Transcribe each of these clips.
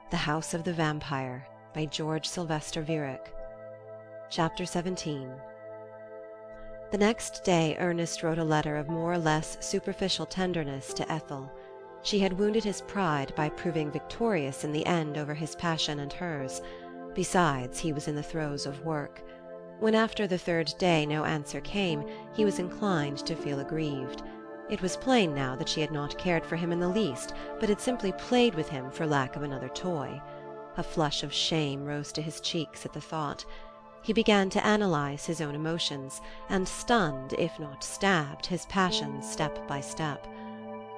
The House of the Vampire by George Sylvester Viereck. Chapter 17. The next day Ernest wrote a letter of more or less superficial tenderness to Ethel. She had wounded his pride by proving victorious in the end over his passion and hers. Besides, he was in the throes of work. When after the third day no answer came, he was inclined to feel aggrieved. It was plain now that she had not cared for him in the least, but had simply played with him for lack of another toy. A flush of shame rose to his cheeks at the thought. He began to analyze his own emotions, and stunned, if not stabbed, his passions step by step.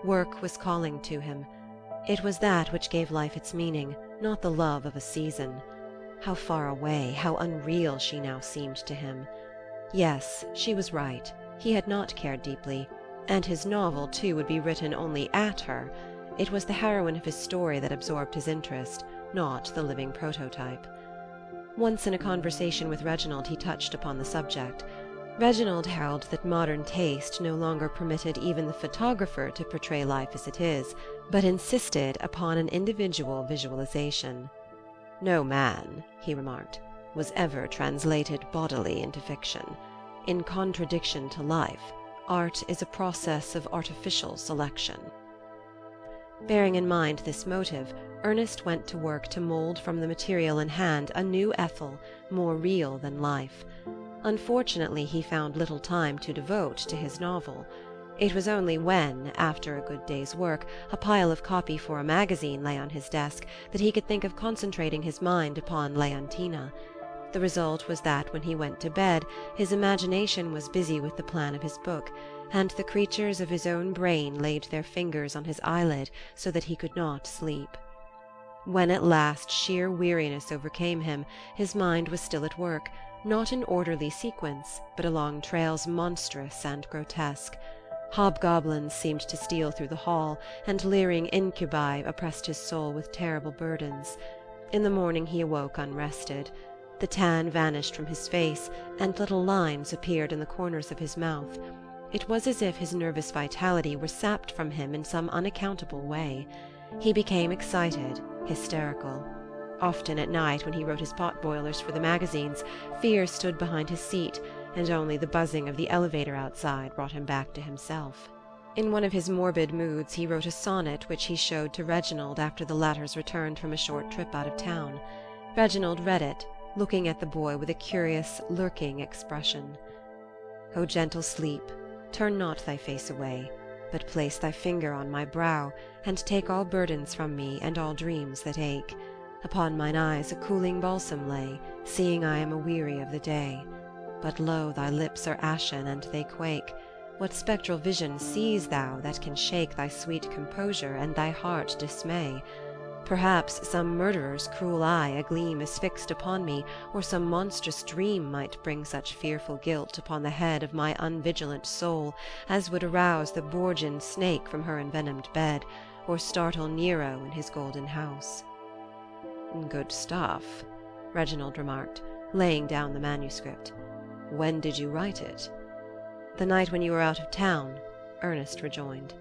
Work was calling to him. It was that which gave life its meaning, not the love of a season. How far away, how unreal she now seemed to him. Yes, she was right. He had not cared deeply. And his novel, too, would be written only at her. It was the heroine of his story that absorbed his interest, not the living prototype. Once in a conversation with Reginald he touched upon the subject. Reginald held that modern taste no longer permitted even the photographer to portray life as it is, but insisted upon an individual visualization. No man, he remarked, was ever translated bodily into fiction. In contradiction to life, art is a process of artificial selection. Bearing in mind this motive, Ernest went to work to mold from the material in hand a new Ethel, more real than life. Unfortunately, he found little time to devote to his novel. It was only when, after a good day's work, a pile of copy for a magazine lay on his desk that he could think of concentrating his mind upon Leontina. The result was that when he went to bed, his imagination was busy with the plan of his book, and the creatures of his own brain laid their fingers on his eyelid so that he could not sleep. When at last sheer weariness overcame him, his mind was still at work, not in orderly sequence, but along trails monstrous and grotesque. Hobgoblins seemed to steal through the hall, and leering incubi oppressed his soul with terrible burdens. In the morning he awoke unrested. The tan vanished from his face, and little lines appeared in the corners of his mouth. It was as if his nervous vitality were sapped from him in some unaccountable way. He became excited, hysterical. Often at night, when he wrote his pot-boilers for the magazines, fear stood behind his seat, and only the buzzing of the elevator outside brought him back to himself. In one of his morbid moods he wrote a sonnet which he showed to Reginald after the latter's returned from a short trip out of town. Reginald read it, looking at the boy with a curious, lurking expression. O gentle sleep, turn not thy face away, but place thy finger on my brow, and take all burdens from me, and all dreams that ache. Upon mine eyes a cooling balsam lay, seeing I am aweary of the day. But lo, thy lips are ashen, and they quake. What spectral vision sees thou that can shake thy sweet composure, and thy heart dismay? Perhaps some murderer's cruel eye a gleam is fixed upon me, or some monstrous dream might bring such fearful guilt upon the head of my unvigilant soul as would arouse the Borgian snake from her envenomed bed, or startle Nero in his golden house. Good stuff, Reginald remarked, laying down the manuscript. When did you write it? The night when you were out of town, Ernest rejoined.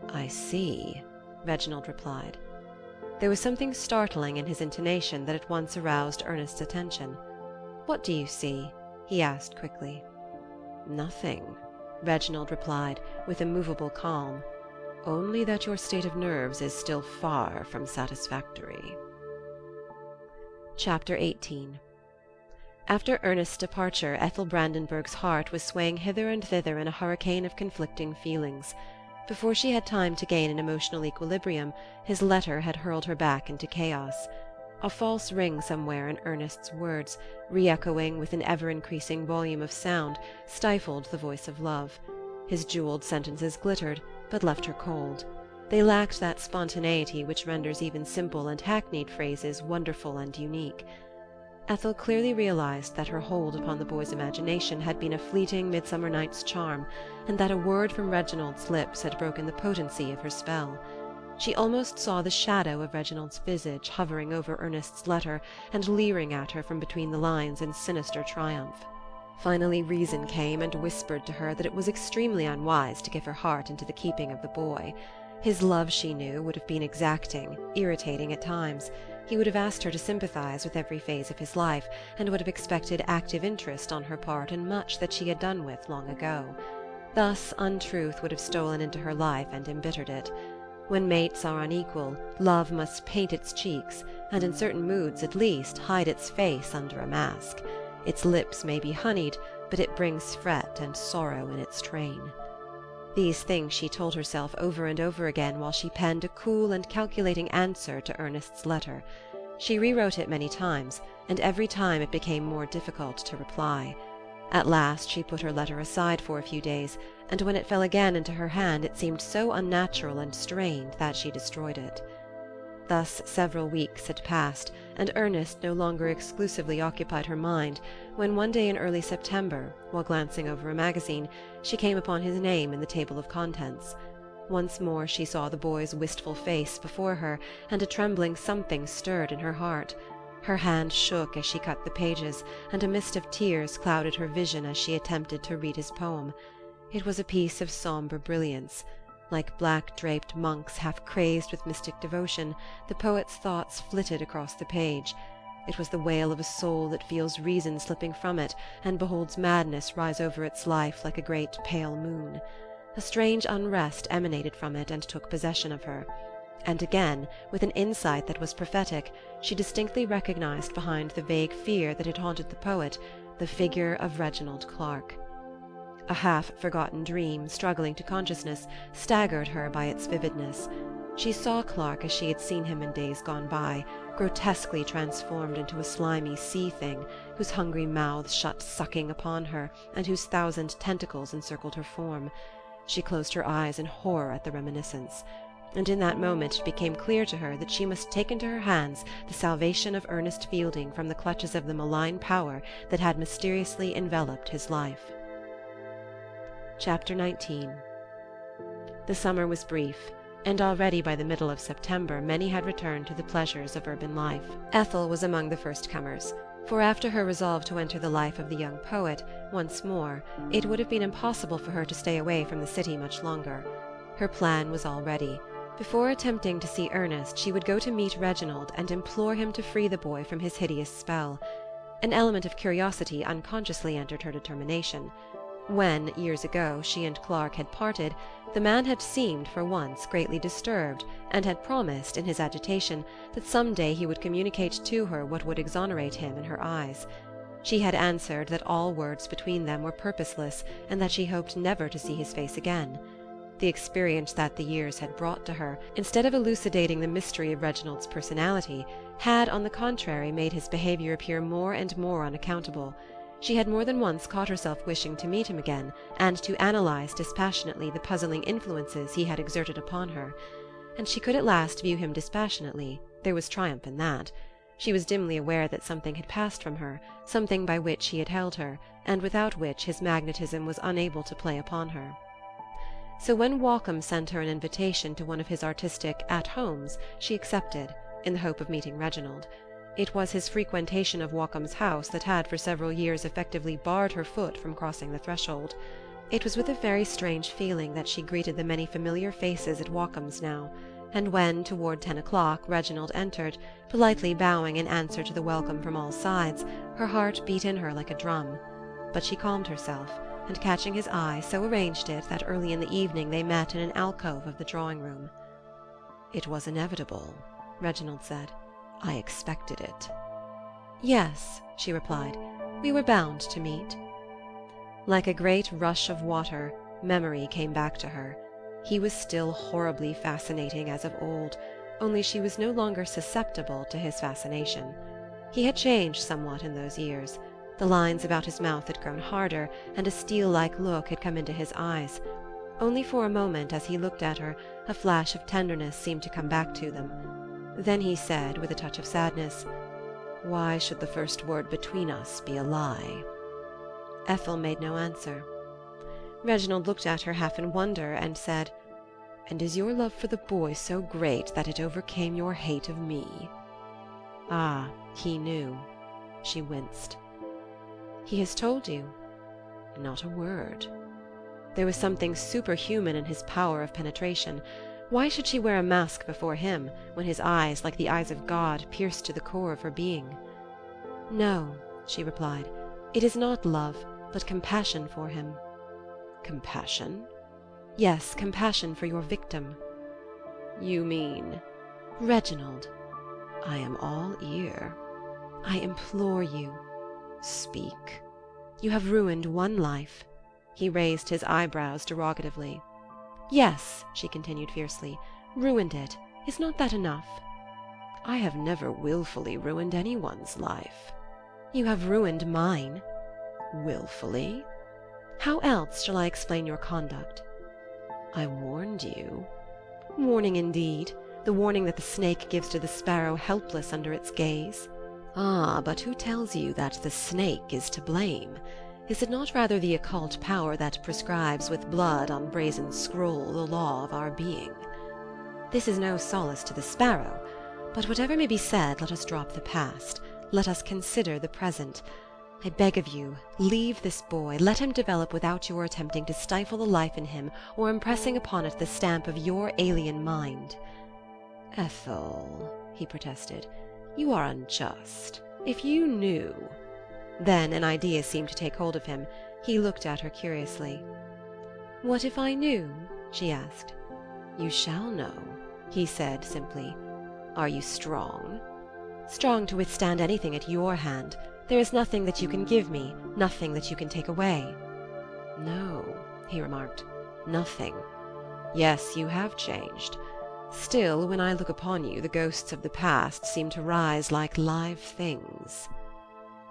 I see, Reginald replied. There was something startling in his intonation that at once aroused Ernest's attention. What do you see? He asked quickly. Nothing, Reginald replied, with immovable calm. Only that your state of nerves is still far from satisfactory. Chapter 18. After Ernest's departure, Ethel Brandenburg's heart was swaying hither and thither in a hurricane of conflicting feelings. Before she had time to gain an emotional equilibrium, his letter had hurled her back into chaos. A false ring somewhere in Ernest's words, re-echoing with an ever-increasing volume of sound, stifled the voice of love. His jeweled sentences glittered, but left her cold. They lacked that spontaneity which renders even simple and hackneyed phrases wonderful and unique. Ethel clearly realized that her hold upon the boy's imagination had been a fleeting midsummer night's charm, and that a word from Reginald's lips had broken the potency of her spell. She almost saw the shadow of Reginald's visage hovering over Ernest's letter and leering at her from between the lines in sinister triumph. Finally reason came and whispered to her that it was extremely unwise to give her heart into the keeping of the boy. His love, she knew, would have been exacting, irritating at times. He would have asked her to sympathize with every phase of his life, and would have expected active interest on her part in much that she had done with long ago. Thus untruth would have stolen into her life and embittered it. When mates are unequal, love must paint its cheeks, and in certain moods at least hide its face under a mask. Its lips may be honeyed, but it brings fret and sorrow in its train. These things she told herself over and over again while she penned a cool and calculating answer to Ernest's letter. She rewrote it many times, and every time it became more difficult to reply. At last she put her letter aside for a few days, and when it fell again into her hand it seemed so unnatural and strained that she destroyed it. Thus several weeks had passed, and Ernest no longer exclusively occupied her mind, when one day in early September, while glancing over a magazine, she came upon his name in the table of contents. Once more she saw the boy's wistful face before her, and a trembling something stirred in her heart. Her hand shook as she cut the pages, and a mist of tears clouded her vision as she attempted to read his poem. It was a piece of sombre brilliance. Like black-draped monks half crazed with mystic devotion, the poet's thoughts flitted across the page. It was the wail of a soul that feels reason slipping from it, and beholds madness rise over its life like a great pale moon. A strange unrest emanated from it and took possession of her. And again, with an insight that was prophetic, she distinctly recognized behind the vague fear that had haunted the poet the figure of Reginald Clark. A half-forgotten dream, struggling to consciousness, staggered her by its vividness. She saw Clark as she had seen him in days gone by, grotesquely transformed into a slimy sea-thing, whose hungry mouth shut sucking upon her, and whose thousand tentacles encircled her form. She closed her eyes in horror at the reminiscence. And in that moment it became clear to her that she must take into her hands the salvation of Ernest Fielding from the clutches of the malign power that had mysteriously enveloped his life. Chapter 19. The summer was brief, and already by the middle of September many had returned to the pleasures of urban life. Ethel was among the first comers, for after her resolve to enter the life of the young poet once more, it would have been impossible for her to stay away from the city much longer. Her plan was all ready. Before attempting to see Ernest, she would go to meet Reginald and implore him to free the boy from his hideous spell. An element of curiosity unconsciously entered her determination. When, years ago, she and Clark had parted, the man had seemed, for once, greatly disturbed, and had promised, in his agitation, that some day he would communicate to her what would exonerate him in her eyes. She had answered that all words between them were purposeless, and that she hoped never to see his face again. The experience that the years had brought to her, instead of elucidating the mystery of Reginald's personality, had, on the contrary, made his behavior appear more and more unaccountable. She had more than once caught herself wishing to meet him again, and to analyze dispassionately the puzzling influences he had exerted upon her. And she could at last view him dispassionately. There was triumph in that. She was dimly aware that something had passed from her, something by which he had held her, and without which his magnetism was unable to play upon her. So when Walcom sent her an invitation to one of his artistic at-homes, she accepted, in the hope of meeting Reginald. It was his frequentation of Walcom's house that had for several years effectively barred her foot from crossing the threshold. It was with a very strange feeling that she greeted the many familiar faces at Walcom's now, and when, toward 10 o'clock, Reginald entered, politely bowing in answer to the welcome from all sides, her heart beat in her like a drum. But she calmed herself, and catching his eye, so arranged it that early in the evening they met in an alcove of the drawing-room. "It was inevitable," Reginald said. "I expected it." "Yes," she replied, "we were bound to meet." Like a great rush of water, memory came back to her. He was still horribly fascinating as of old, only she was no longer susceptible to his fascination. He had changed somewhat in those years. The lines about his mouth had grown harder, and a steel-like look had come into his eyes. Only for a moment, as he looked at her, a flash of tenderness seemed to come back to them. Then he said, with a touch of sadness, "Why should the first word between us be a lie?" Ethel made no answer. Reginald looked at her half in wonder, and said, "And is your love for the boy so great that it overcame your hate of me?" Ah, he knew. She winced. "He has told you?" "Not a word." There was something superhuman in his power of penetration. Why should she wear a mask before him, when his eyes, like the eyes of God, pierced to the core of her being? "No," she replied, "it is not love, but compassion for him." "Compassion?" "Yes, compassion for your victim." "You mean—" "Reginald." "I am all ear." "I implore you." "Speak." "You have ruined one life." He raised his eyebrows derogatively. "Yes," she continued fiercely, "ruined it. Is not that enough?" "I have never willfully ruined anyone's life." "You have ruined mine." "Willfully?" "How else shall I explain your conduct?" "I warned you." "Warning indeed! The warning that the snake gives to the sparrow helpless under its gaze." "Ah, but who tells you that the snake is to blame? Is it not rather the occult power that prescribes with blood on brazen scroll the law of our being?" "This is no solace to the sparrow. But whatever may be said, let us drop the past. Let us consider the present. I beg of you, leave this boy. Let him develop without your attempting to stifle the life in him or impressing upon it the stamp of your alien mind." "Ethel," he protested, "you are unjust. If you knew—" Then an idea seemed to take hold of him. He looked at her curiously. "What if I knew?" she asked. "You shall know," he said simply. "Are you strong?" "Strong to withstand anything at your hand. There is nothing that you can give me, nothing that you can take away." "No," he remarked, "nothing. Yes, you have changed. Still, when I look upon you, the ghosts of the past seem to rise like live things."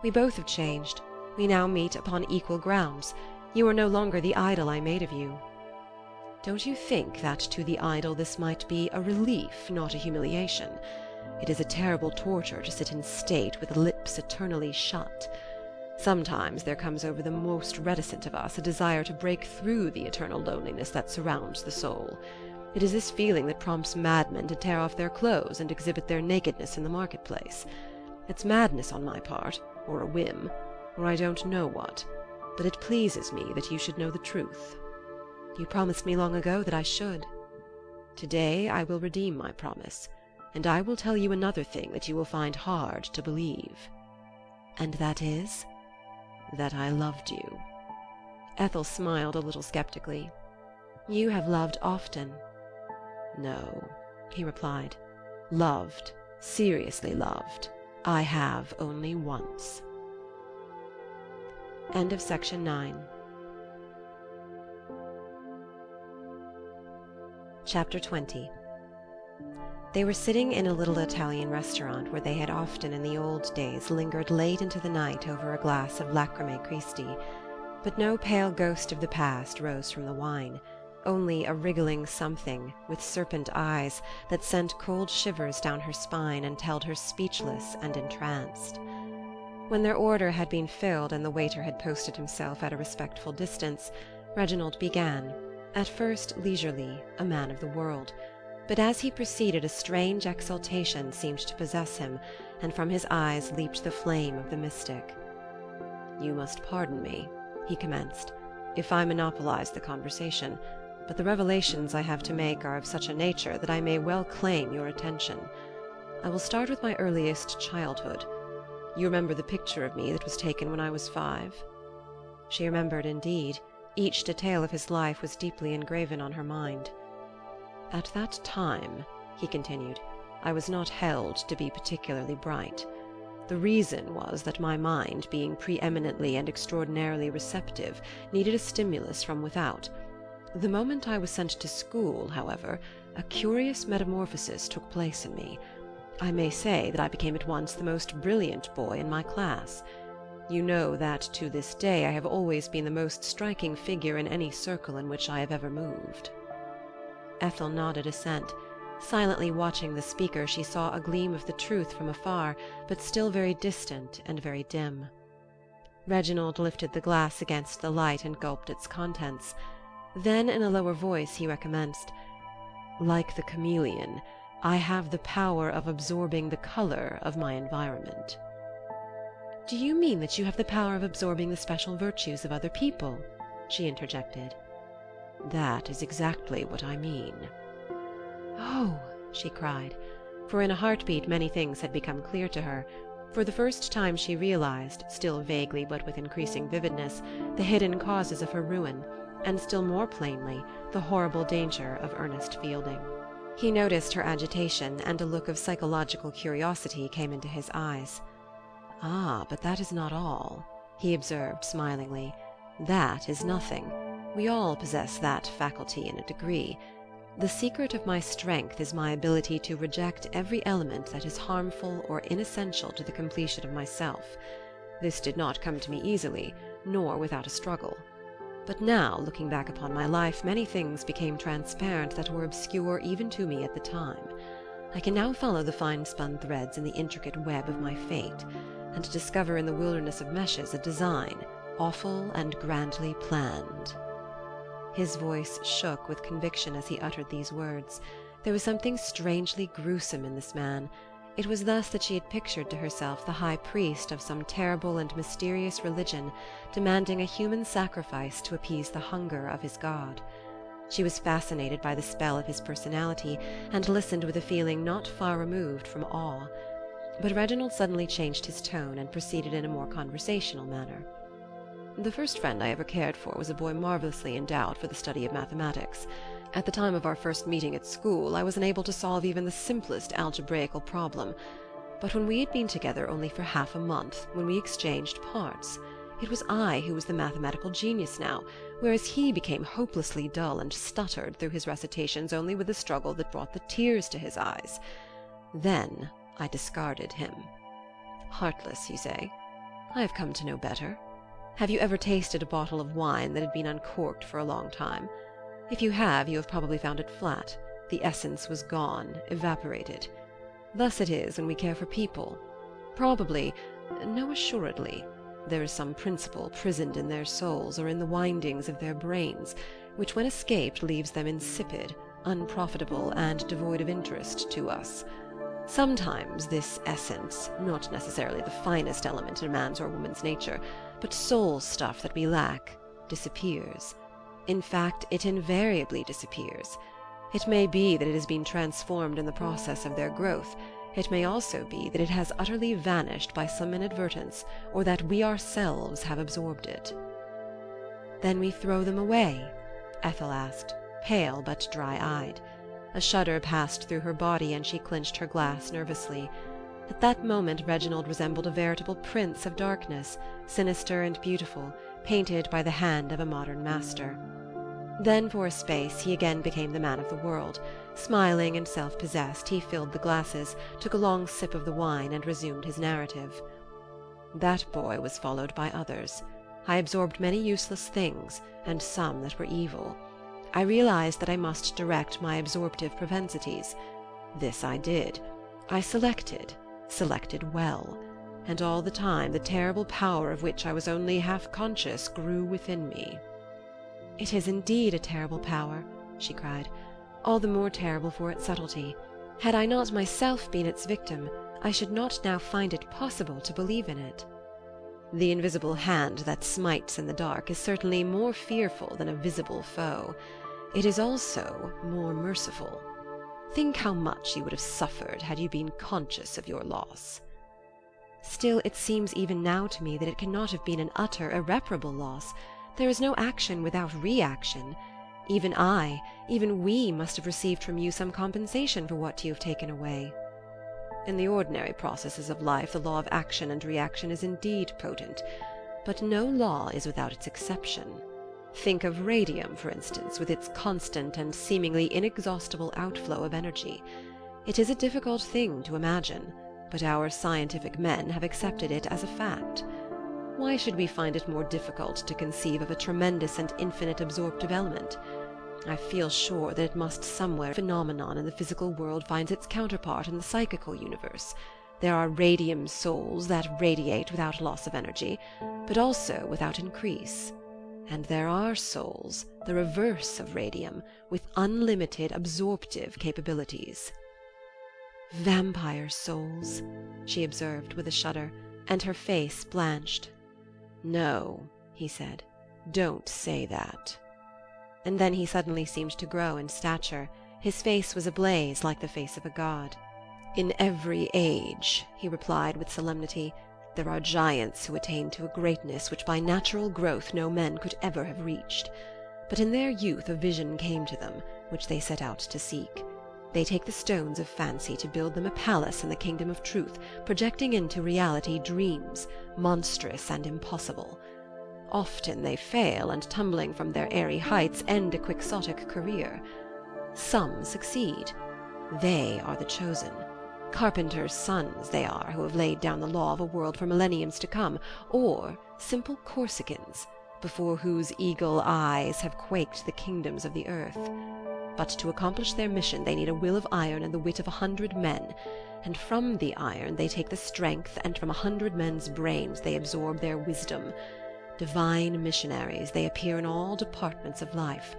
"We both have changed. We now meet upon equal grounds. You are no longer the idol I made of you." "Don't you think that to the idol this might be a relief, not a humiliation? It is a terrible torture to sit in state with lips eternally shut. Sometimes there comes over the most reticent of us a desire to break through the eternal loneliness that surrounds the soul. It is this feeling that prompts madmen to tear off their clothes and exhibit their nakedness in the marketplace. It's madness on my part, or a whim, or I don't know what, but it pleases me that you should know the truth." "You promised me long ago that I should." "Today I will redeem my promise, and I will tell you another thing that you will find hard to believe." "And that is?" "That I loved you." Ethel smiled a little skeptically. "You have loved often." "No," he replied. "Loved, seriously loved, I have only once." End of section 9. Chapter 20. They were sitting in a little Italian restaurant where they had often in the old days lingered late into the night over a glass of Lacrimae Christi, but no pale ghost of the past rose from the wine, only a wriggling something with serpent eyes that sent cold shivers down her spine and held her speechless and entranced. When their order had been filled and the waiter had posted himself at a respectful distance, Reginald began, at first leisurely, a man of the world, but as he proceeded a strange exultation seemed to possess him, and from his eyes leaped the flame of the mystic. "You must pardon me," he commenced, "if I monopolize the conversation, but the revelations I have to make are of such a nature that I may well claim your attention. I will start with my earliest childhood. You remember the picture of me that was taken when I was 5? She remembered indeed. Each detail of his life was deeply engraven on her mind. "At that time," he continued, "I was not held to be particularly bright. The reason was that my mind, being preeminently and extraordinarily receptive, needed a stimulus from without. The moment I was sent to school, however, a curious metamorphosis took place in me. I may say that I became at once the most brilliant boy in my class. You know that to this day I have always been the most striking figure in any circle in which I have ever moved." Ethel nodded assent. Silently watching the speaker, she saw a gleam of the truth from afar, but still very distant and very dim. Reginald lifted the glass against the light and gulped its contents. Then in a lower voice he recommenced, "Like the chameleon, I have the power of absorbing the color of my environment." "Do you mean that you have the power of absorbing the special virtues of other people?" she interjected. "That is exactly what I mean." "Oh!" she cried, for in a heartbeat many things had become clear to her. For the first time she realized, still vaguely but with increasing vividness, the hidden causes of her ruin, and still more plainly the horrible danger of Ernest Fielding. He noticed her agitation, and a look of psychological curiosity came into his eyes. "Ah, but that is not all," he observed smilingly. "That is nothing. We all possess that faculty in a degree. The secret of my strength is my ability to reject every element that is harmful or inessential to the completion of myself. This did not come to me easily, nor without a struggle. But now, looking back upon my life, many things became transparent that were obscure even to me at the time. I can now follow the fine-spun threads in the intricate web of my fate, and discover in the wilderness of meshes a design, awful and grandly planned." His voice shook with conviction as he uttered these words. There was something strangely gruesome in this man. It was thus that she had pictured to herself the high priest of some terrible and mysterious religion demanding a human sacrifice to appease the hunger of his god. She was fascinated by the spell of his personality, and listened with a feeling not far removed from awe. But Reginald suddenly changed his tone and proceeded in a more conversational manner. "The first friend I ever cared for was a boy marvelously endowed for the study of mathematics. At the time of our first meeting at school, I was unable to solve even the simplest algebraical problem. But when we had been together only for half a month, when we exchanged parts, it was I who was the mathematical genius now, whereas he became hopelessly dull and stuttered through his recitations only with a struggle that brought the tears to his eyes. Then I discarded him. Heartless, you say? I have come to know better. Have you ever tasted a bottle of wine that had been uncorked for a long time? If you have probably found it flat. The essence was gone, evaporated. Thus it is when we care for people. Probably, no, assuredly, there is some principle prisoned in their souls or in the windings of their brains, which when escaped leaves them insipid, unprofitable, and devoid of interest to us. Sometimes this essence, not necessarily the finest element in a man's or woman's nature, but soul stuff that we lack, disappears. In fact, it invariably disappears. It may be that it has been transformed in the process of their growth. It may also be that it has utterly vanished by some inadvertence, or that we ourselves have absorbed it." "Then we throw them away?" Ethel asked, pale but dry-eyed. A shudder passed through her body, and she clinched her glass nervously. At that moment Reginald resembled a veritable prince of darkness, sinister and beautiful, painted by the hand of a modern master. Then for a space he again became the man of the world. Smiling and self-possessed, he filled the glasses, took a long sip of the wine, and resumed his narrative. "That boy was followed by others. I absorbed many useless things, and some that were evil. I realized that I must direct my absorptive propensities. This I did. I selected well, and all the time the terrible power of which I was only half conscious grew within me." "It is indeed a terrible power," she cried, "all the more terrible for its subtlety. Had I not myself been its victim, I should not now find it possible to believe in it." "The invisible hand that smites in the dark is certainly more fearful than a visible foe. It is also more merciful. Think how much you would have suffered had you been conscious of your loss." "Still, it seems even now to me that it cannot have been an utter, irreparable loss. There is no action without reaction. Even we must have received from you some compensation for what you have taken away." "In the ordinary processes of life the law of action and reaction is indeed potent, but no law is without its exception. Think of radium, for instance, with its constant and seemingly inexhaustible outflow of energy. It is a difficult thing to imagine, but our scientific men have accepted it as a fact. Why should we find it more difficult to conceive of a tremendous and infinite absorptive element? I feel sure that it must somewhere phenomenon in the physical world finds its counterpart in the psychical universe. There are radium souls that radiate without loss of energy, but also without increase. And there are souls, the reverse of radium, with unlimited absorptive capabilities." "Vampire souls," she observed with a shudder, and her face blanched. "No," he said, "don't say that." And then he suddenly seemed to grow in stature. His face was ablaze like the face of a god. "In every age," he replied with solemnity, "there are giants who attain to a greatness which by natural growth no men could ever have reached. But in their youth a vision came to them, which they set out to seek. They take the stones of fancy to build them a palace in the kingdom of truth, projecting into reality dreams, monstrous and impossible. Often they fail, and tumbling from their airy heights end a quixotic career. Some succeed. They are the chosen. Carpenters' sons they are, who have laid down the law of a world for millenniums to come, or simple Corsicans, before whose eagle eyes have quaked the kingdoms of the earth. But to accomplish their mission they need a will of iron and the wit of 100 men, and from the iron they take the strength, and from 100 men's brains they absorb their wisdom. Divine missionaries, they appear in all departments of life.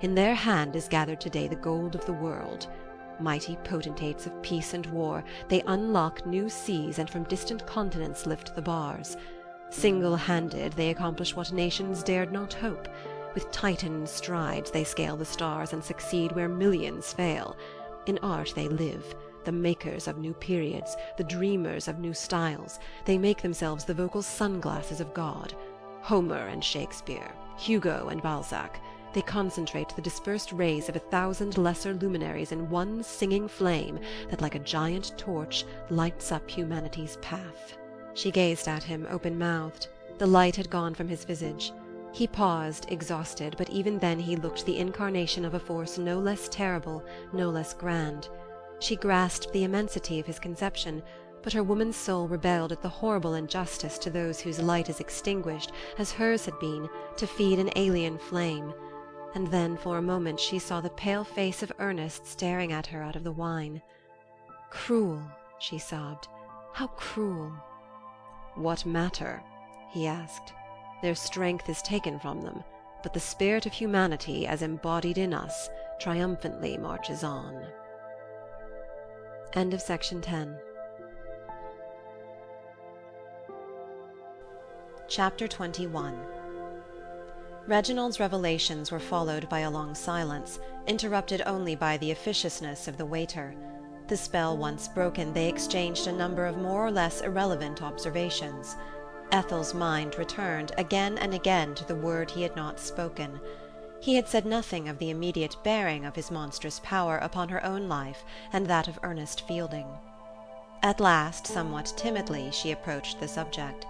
In their hand is gathered today the gold of the world. Mighty potentates of peace and war, they unlock new seas and from distant continents lift the bars. Single-handed they accomplish what nations dared not hope. With Titan strides they scale the stars and succeed where millions fail. In art they live, the makers of new periods, the dreamers of new styles. They make themselves the vocal sunglasses of God. Homer and Shakespeare, Hugo and Balzac, they concentrate the dispersed rays of 1,000 lesser luminaries in one singing flame that like a giant torch lights up humanity's path." She gazed at him open-mouthed. The light had gone from his visage. He paused, exhausted, but even then he looked the incarnation of a force no less terrible, no less grand. She grasped the immensity of his conception, but her woman's soul rebelled at the horrible injustice to those whose light is extinguished, as hers had been, to feed an alien flame. And then for a moment she saw the pale face of Ernest staring at her out of the wine. "Cruel," she sobbed. "How cruel!" "What matter?" he asked. "Their strength is taken from them, but the spirit of humanity, as embodied in us, triumphantly marches on." End of section 10. Chapter 21. Reginald's revelations were followed by a long silence, interrupted only by the officiousness of the waiter. The spell once broken, they exchanged a number of more or less irrelevant observations. Ethel's mind returned again and again to the word he had not spoken. He had said nothing of the immediate bearing of his monstrous power upon her own life and that of Ernest Fielding. At last, somewhat timidly, she approached the subject.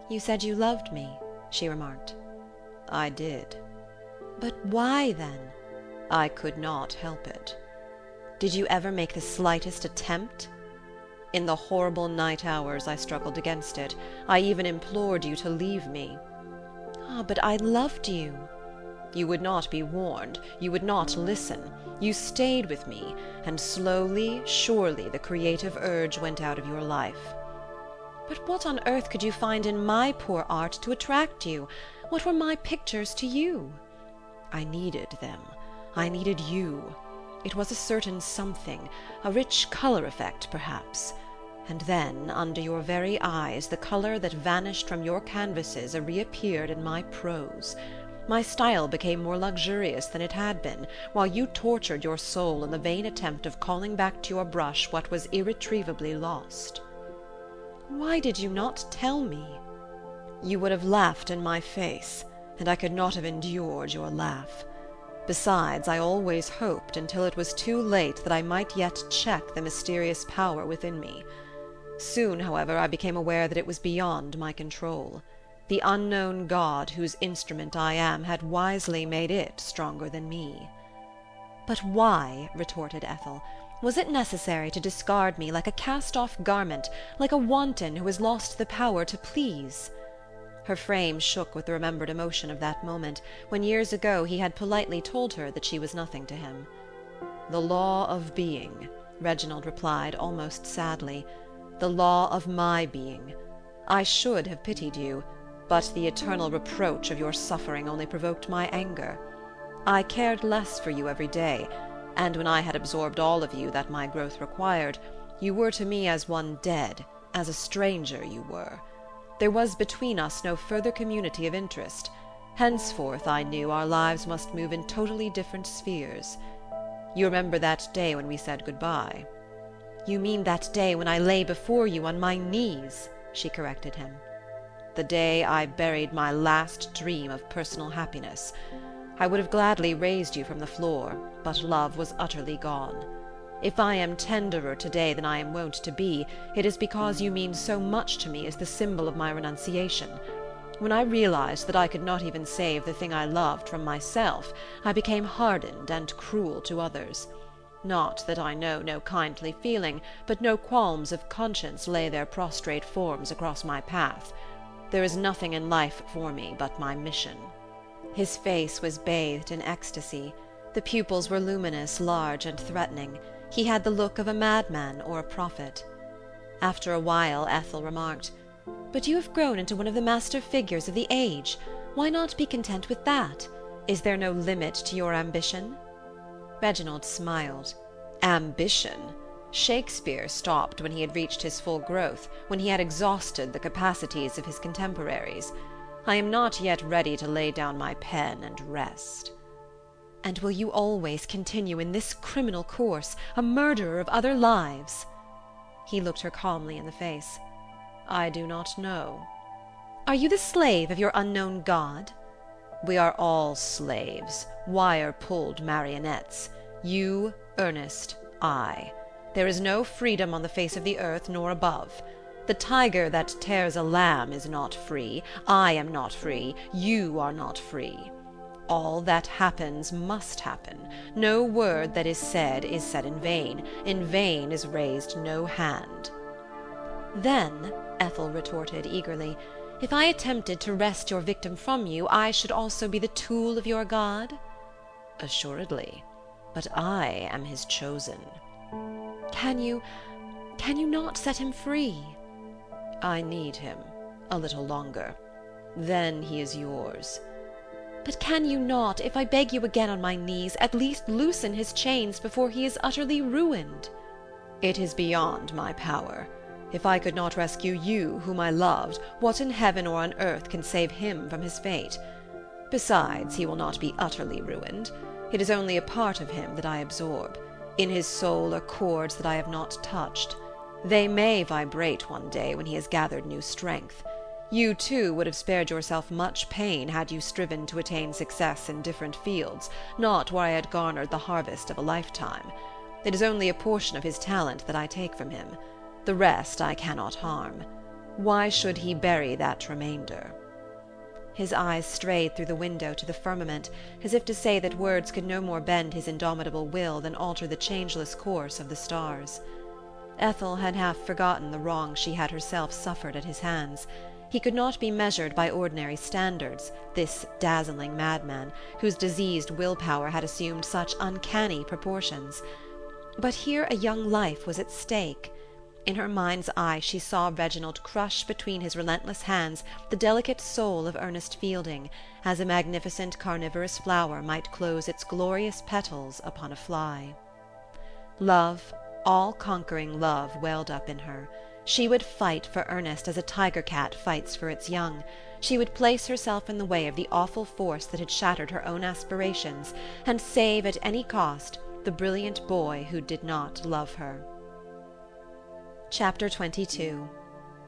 "You said you loved me," she remarked. "I did." "But why, then?" "I could not help it." "Did you ever make the slightest attempt?" "In the horrible night hours I struggled against it. I even implored you to leave me." "Ah, but I loved you." "You would not be warned. You would not listen. You stayed with me, and slowly, surely, the creative urge went out of your life." "But what on earth could you find in my poor art to attract you? What were my pictures to you?" "I needed them. I needed you. It was a certain something, a rich colour effect, perhaps. And then, under your very eyes, the colour that vanished from your canvases reappeared in my prose. My style became more luxurious than it had been, while you tortured your soul in the vain attempt of calling back to your brush what was irretrievably lost." "Why did you not tell me?" "You would have laughed in my face, and I could not have endured your laugh. Besides, I always hoped, until it was too late, that I might yet check the mysterious power within me. Soon, however, I became aware that it was beyond my control. The unknown God whose instrument I am had wisely made it stronger than me." "But why," retorted Ethel, "was it necessary to discard me like a cast-off garment, like a wanton who has lost the power to please?" Her frame shook with the remembered emotion of that moment, when years ago he had politely told her that she was nothing to him. "The law of being," Reginald replied almost sadly, "the law of my being. I should have pitied you, but the eternal reproach of your suffering only provoked my anger. I cared less for you every day, and when I had absorbed all of you that my growth required, you were to me as one dead, as a stranger you were. There was between us no further community of interest. Henceforth, I knew, our lives must move in totally different spheres. You remember that day when we said good-bye?" "You mean that day when I lay before you on my knees," she corrected him. "The day I buried my last dream of personal happiness. I would have gladly raised you from the floor, but love was utterly gone. If I am tenderer to-day than I am wont to be, it is because you mean so much to me as the symbol of my renunciation. When I realized that I could not even save the thing I loved from myself, I became hardened and cruel to others. Not that I know no kindly feeling, but no qualms of conscience lay their prostrate forms across my path. There is nothing in life for me but my mission." His face was bathed in ecstasy. The pupils were luminous, large, and threatening. He had the look of a madman or a prophet. After a while Ethel remarked, "But you have grown into one of the master figures of the age. Why not be content with that? Is there no limit to your ambition?" Reginald smiled. "Ambition? Shakespeare stopped when he had reached his full growth, when he had exhausted the capacities of his contemporaries. I am not yet ready to lay down my pen and rest." "And will you always continue in this criminal course, a murderer of other lives?" He looked her calmly in the face. "I do not know." "Are you the slave of your unknown God?" "We are all slaves, wire-pulled marionettes. You, Ernest, I. There is no freedom on the face of the earth nor above. The tiger that tears a lamb is not free. I am not free. You are not free. All that happens must happen. No word that is said in vain. In vain is raised no hand." "Then," Ethel retorted eagerly, "if I attempted to wrest your victim from you, I should also be the tool of your God?" "Assuredly. But I am his chosen." Can you not set him free?" "I need him. A little longer. Then he is yours." "But can you not, if I beg you again on my knees, at least loosen his chains before he is utterly ruined?" "It is beyond my power. If I could not rescue you, whom I loved, what in heaven or on earth can save him from his fate? Besides, he will not be utterly ruined. It is only a part of him that I absorb. In his soul are chords that I have not touched. They may vibrate one day when he has gathered new strength. You, too, would have spared yourself much pain had you striven to attain success in different fields, not where I had garnered the harvest of a lifetime. It is only a portion of his talent that I take from him. The rest I cannot harm. Why should he bury that remainder?" His eyes strayed through the window to the firmament, as if to say that words could no more bend his indomitable will than alter the changeless course of the stars. Ethel had half forgotten the wrong she had herself suffered at his hands. He could not be measured by ordinary standards, this dazzling madman, whose diseased will-power had assumed such uncanny proportions. But here a young life was at stake. In her mind's eye she saw Reginald crush between his relentless hands the delicate soul of Ernest Fielding, as a magnificent carnivorous flower might close its glorious petals upon a fly. Love, all-conquering love, welled up in her. She would fight for Ernest as a tiger-cat fights for its young. She would place herself in the way of the awful force that had shattered her own aspirations, and save at any cost the brilliant boy who did not love her. Chapter 22.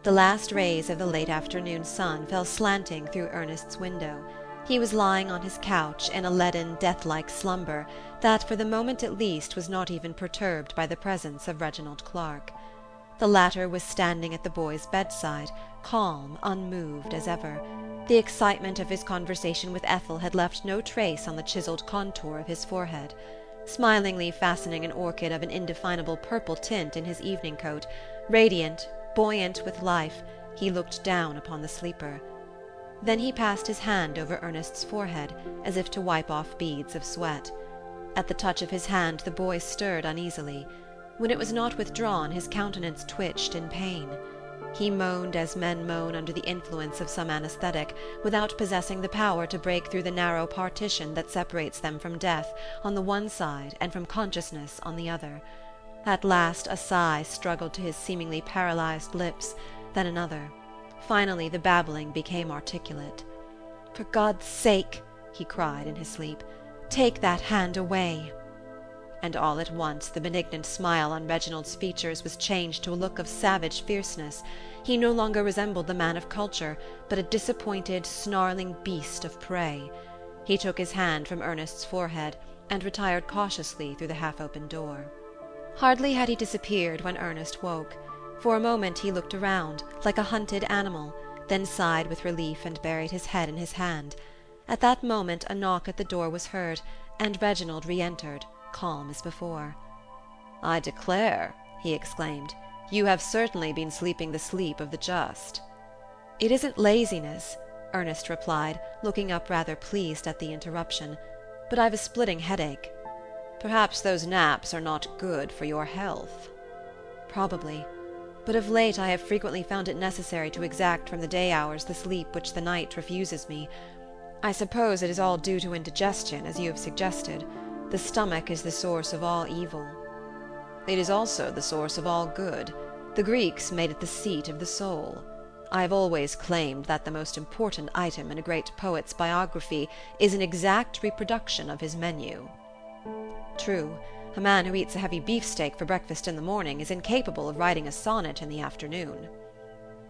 The last rays of the late afternoon sun fell slanting through Ernest's window. He was lying on his couch in a leaden, death-like slumber that, for the moment at least, was not even perturbed by the presence of Reginald Clark. The latter was standing at the boy's bedside, calm, unmoved as ever. The excitement of his conversation with Ethel had left no trace on the chiselled contour of his forehead. Smilingly fastening an orchid of an indefinable purple tint in his evening coat, radiant, buoyant with life, he looked down upon the sleeper. Then he passed his hand over Ernest's forehead, as if to wipe off beads of sweat. At the touch of his hand the boy stirred uneasily. When it was not withdrawn, his countenance twitched in pain. He moaned as men moan under the influence of some anesthetic, without possessing the power to break through the narrow partition that separates them from death on the one side and from consciousness on the other. At last a sigh struggled to his seemingly paralyzed lips, then another. Finally the babbling became articulate. "For God's sake," he cried in his sleep, "take that hand away." and all at once the benignant smile on Reginald's features was changed to a look of savage fierceness. He no longer resembled the man of culture, but a disappointed, snarling beast of prey. He took his hand from Ernest's forehead, and retired cautiously through the half-open door. Hardly had he disappeared when Ernest woke. For a moment he looked around, like a hunted animal, then sighed with relief and buried his head in his hand. At that moment a knock at the door was heard, and Reginald re-entered, calm as before. "I declare," he exclaimed, "you have certainly been sleeping the sleep of the just." "It isn't laziness," Ernest replied, looking up rather pleased at the interruption, "but I've a splitting headache." "Perhaps those naps are not good for your health." "Probably. But of late I have frequently found it necessary to exact from the day hours the sleep which the night refuses me. I suppose it is all due to indigestion, as you have suggested. The stomach is the source of all evil." "It is also the source of all good. The Greeks made it the seat of the soul. I have always claimed that the most important item in a great poet's biography is an exact reproduction of his menu." "True. A man who eats a heavy beefsteak for breakfast in the morning is incapable of writing a sonnet in the afternoon."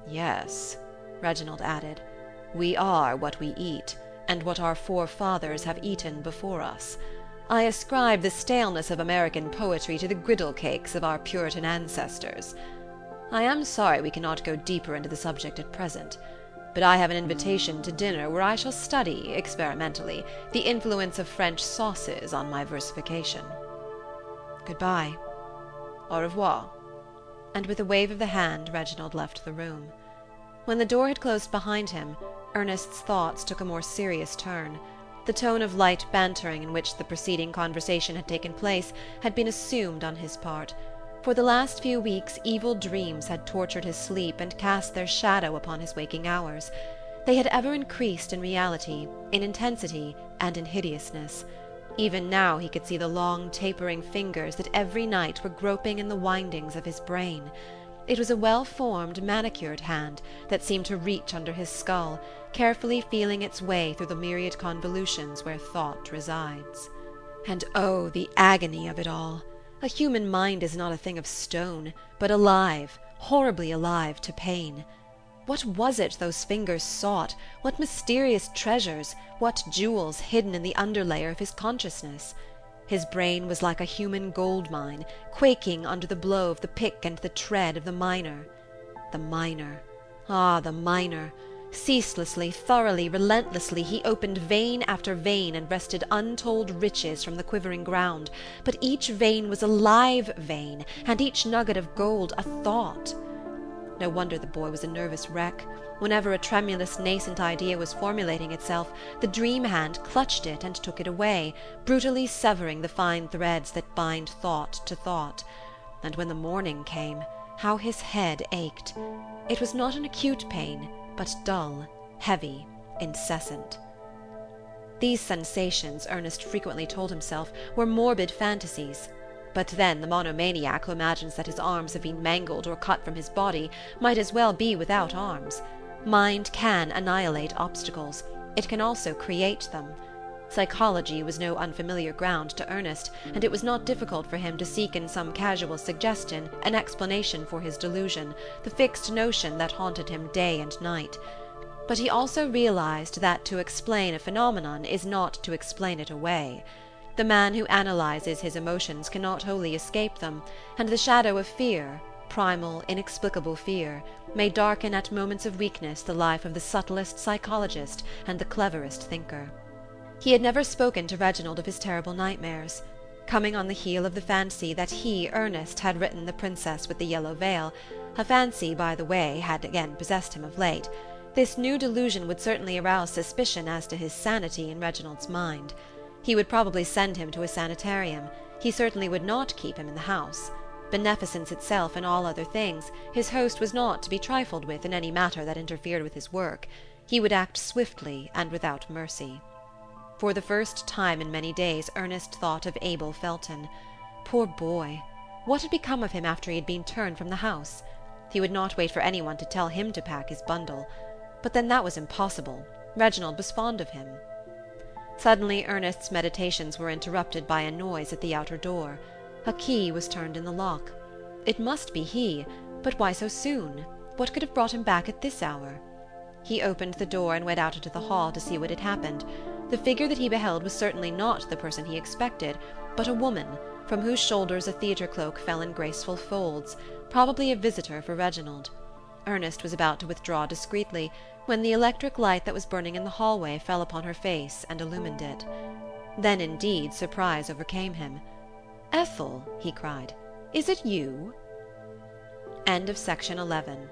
"Yes," Reginald added, "we are what we eat, and what our forefathers have eaten before us. I ascribe the staleness of American poetry to the griddle cakes of our Puritan ancestors. I am sorry we cannot go deeper into the subject at present, but I have an invitation to dinner where I shall study, experimentally, the influence of French sauces on my versification." "Good-bye." "Au revoir." And with a wave of the hand Reginald left the room. When the door had closed behind him, Ernest's thoughts took a more serious turn. The tone of light bantering in which the preceding conversation had taken place had been assumed on his part. For the last few weeks evil dreams had tortured his sleep and cast their shadow upon his waking hours. They had ever increased in reality, in intensity, and in hideousness. Even now he could see the long tapering fingers that every night were groping in the windings of his brain. It was a well-formed, manicured hand that seemed to reach under his skull, carefully feeling its way through the myriad convolutions where thought resides. And oh, the agony of it all! A human mind is not a thing of stone, but alive, horribly alive to pain. What was it those fingers sought? What mysterious treasures, what jewels hidden in the underlayer of his consciousness? His brain was like a human gold mine, quaking under the blow of the pick and the tread of the miner. The miner! Ah, the miner! Ceaselessly, thoroughly, relentlessly, he opened vein after vein and wrested untold riches from the quivering ground. But each vein was a live vein, and each nugget of gold a thought. No wonder the boy was a nervous wreck. Whenever a tremulous, nascent idea was formulating itself, the dream hand clutched it and took it away, brutally severing the fine threads that bind thought to thought. And when the morning came, how his head ached! It was not an acute pain, but dull, heavy, incessant. These sensations, Ernest frequently told himself, were morbid fantasies. But then the monomaniac who imagines that his arms have been mangled or cut from his body might as well be without arms. Mind can annihilate obstacles. It can also create them. Psychology was no unfamiliar ground to Ernest, and it was not difficult for him to seek in some casual suggestion an explanation for his delusion, the fixed notion that haunted him day and night. But he also realized that to explain a phenomenon is not to explain it away. The man who analyzes his emotions cannot wholly escape them, and the shadow of fear, primal, inexplicable fear, may darken at moments of weakness the life of the subtlest psychologist and the cleverest thinker. He had never spoken to Reginald of his terrible nightmares. Coming on the heel of the fancy that he, Ernest, had written The Princess with the Yellow Veil, a fancy, by the way, had again possessed him of late, this new delusion would certainly arouse suspicion as to his sanity in Reginald's mind. He would probably send him to a sanitarium. He certainly would not keep him in the house. Beneficence itself in all other things, his host was not to be trifled with in any matter that interfered with his work. He would act swiftly and without mercy. For the first time in many days Ernest thought of Abel Felton. Poor boy! What had become of him after he had been turned from the house? He would not wait for anyone to tell him to pack his bundle. But then that was impossible. Reginald was fond of him. Suddenly Ernest's meditations were interrupted by a noise at the outer door. A key was turned in the lock. It must be he, but why so soon? What could have brought him back at this hour? He opened the door and went out into the hall to see what had happened. The figure that he beheld was certainly not the person he expected, but a woman, from whose shoulders a theatre cloak fell in graceful folds, probably a visitor for Reginald. Ernest was about to withdraw discreetly, when the electric light that was burning in the hallway fell upon her face and illumined it. Then, indeed, surprise overcame him. "Ethel," he cried, "is it you?" End of section 11.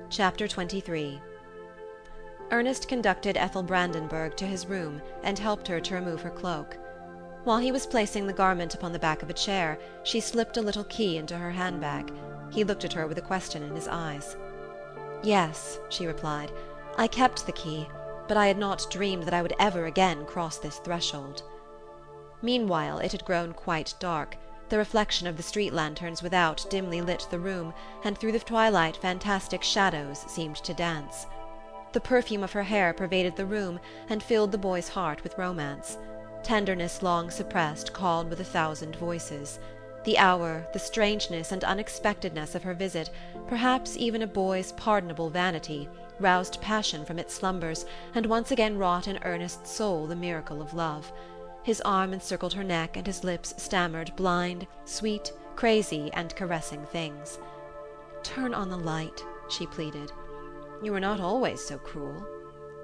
Chapter 23. Ernest conducted Ethel Brandenburg to his room and helped her to remove her cloak. While he was placing the garment upon the back of a chair, she slipped a little key into her handbag. He looked at her with a question in his eyes. "Yes," she replied, "I kept the key, but I had not dreamed that I would ever again cross this threshold." Meanwhile it had grown quite dark. The reflection of the street lanterns without dimly lit the room, and through the twilight fantastic shadows seemed to dance. The perfume of her hair pervaded the room and filled the boy's heart with romance. Tenderness long suppressed called with 1,000 voices. The hour, the strangeness and unexpectedness of her visit, perhaps even a boy's pardonable vanity, roused passion from its slumbers, and once again wrought in Ernest's soul the miracle of love. His arm encircled her neck, and his lips stammered blind, sweet, crazy, and caressing things. "Turn on the light," she pleaded. "You are not always so cruel."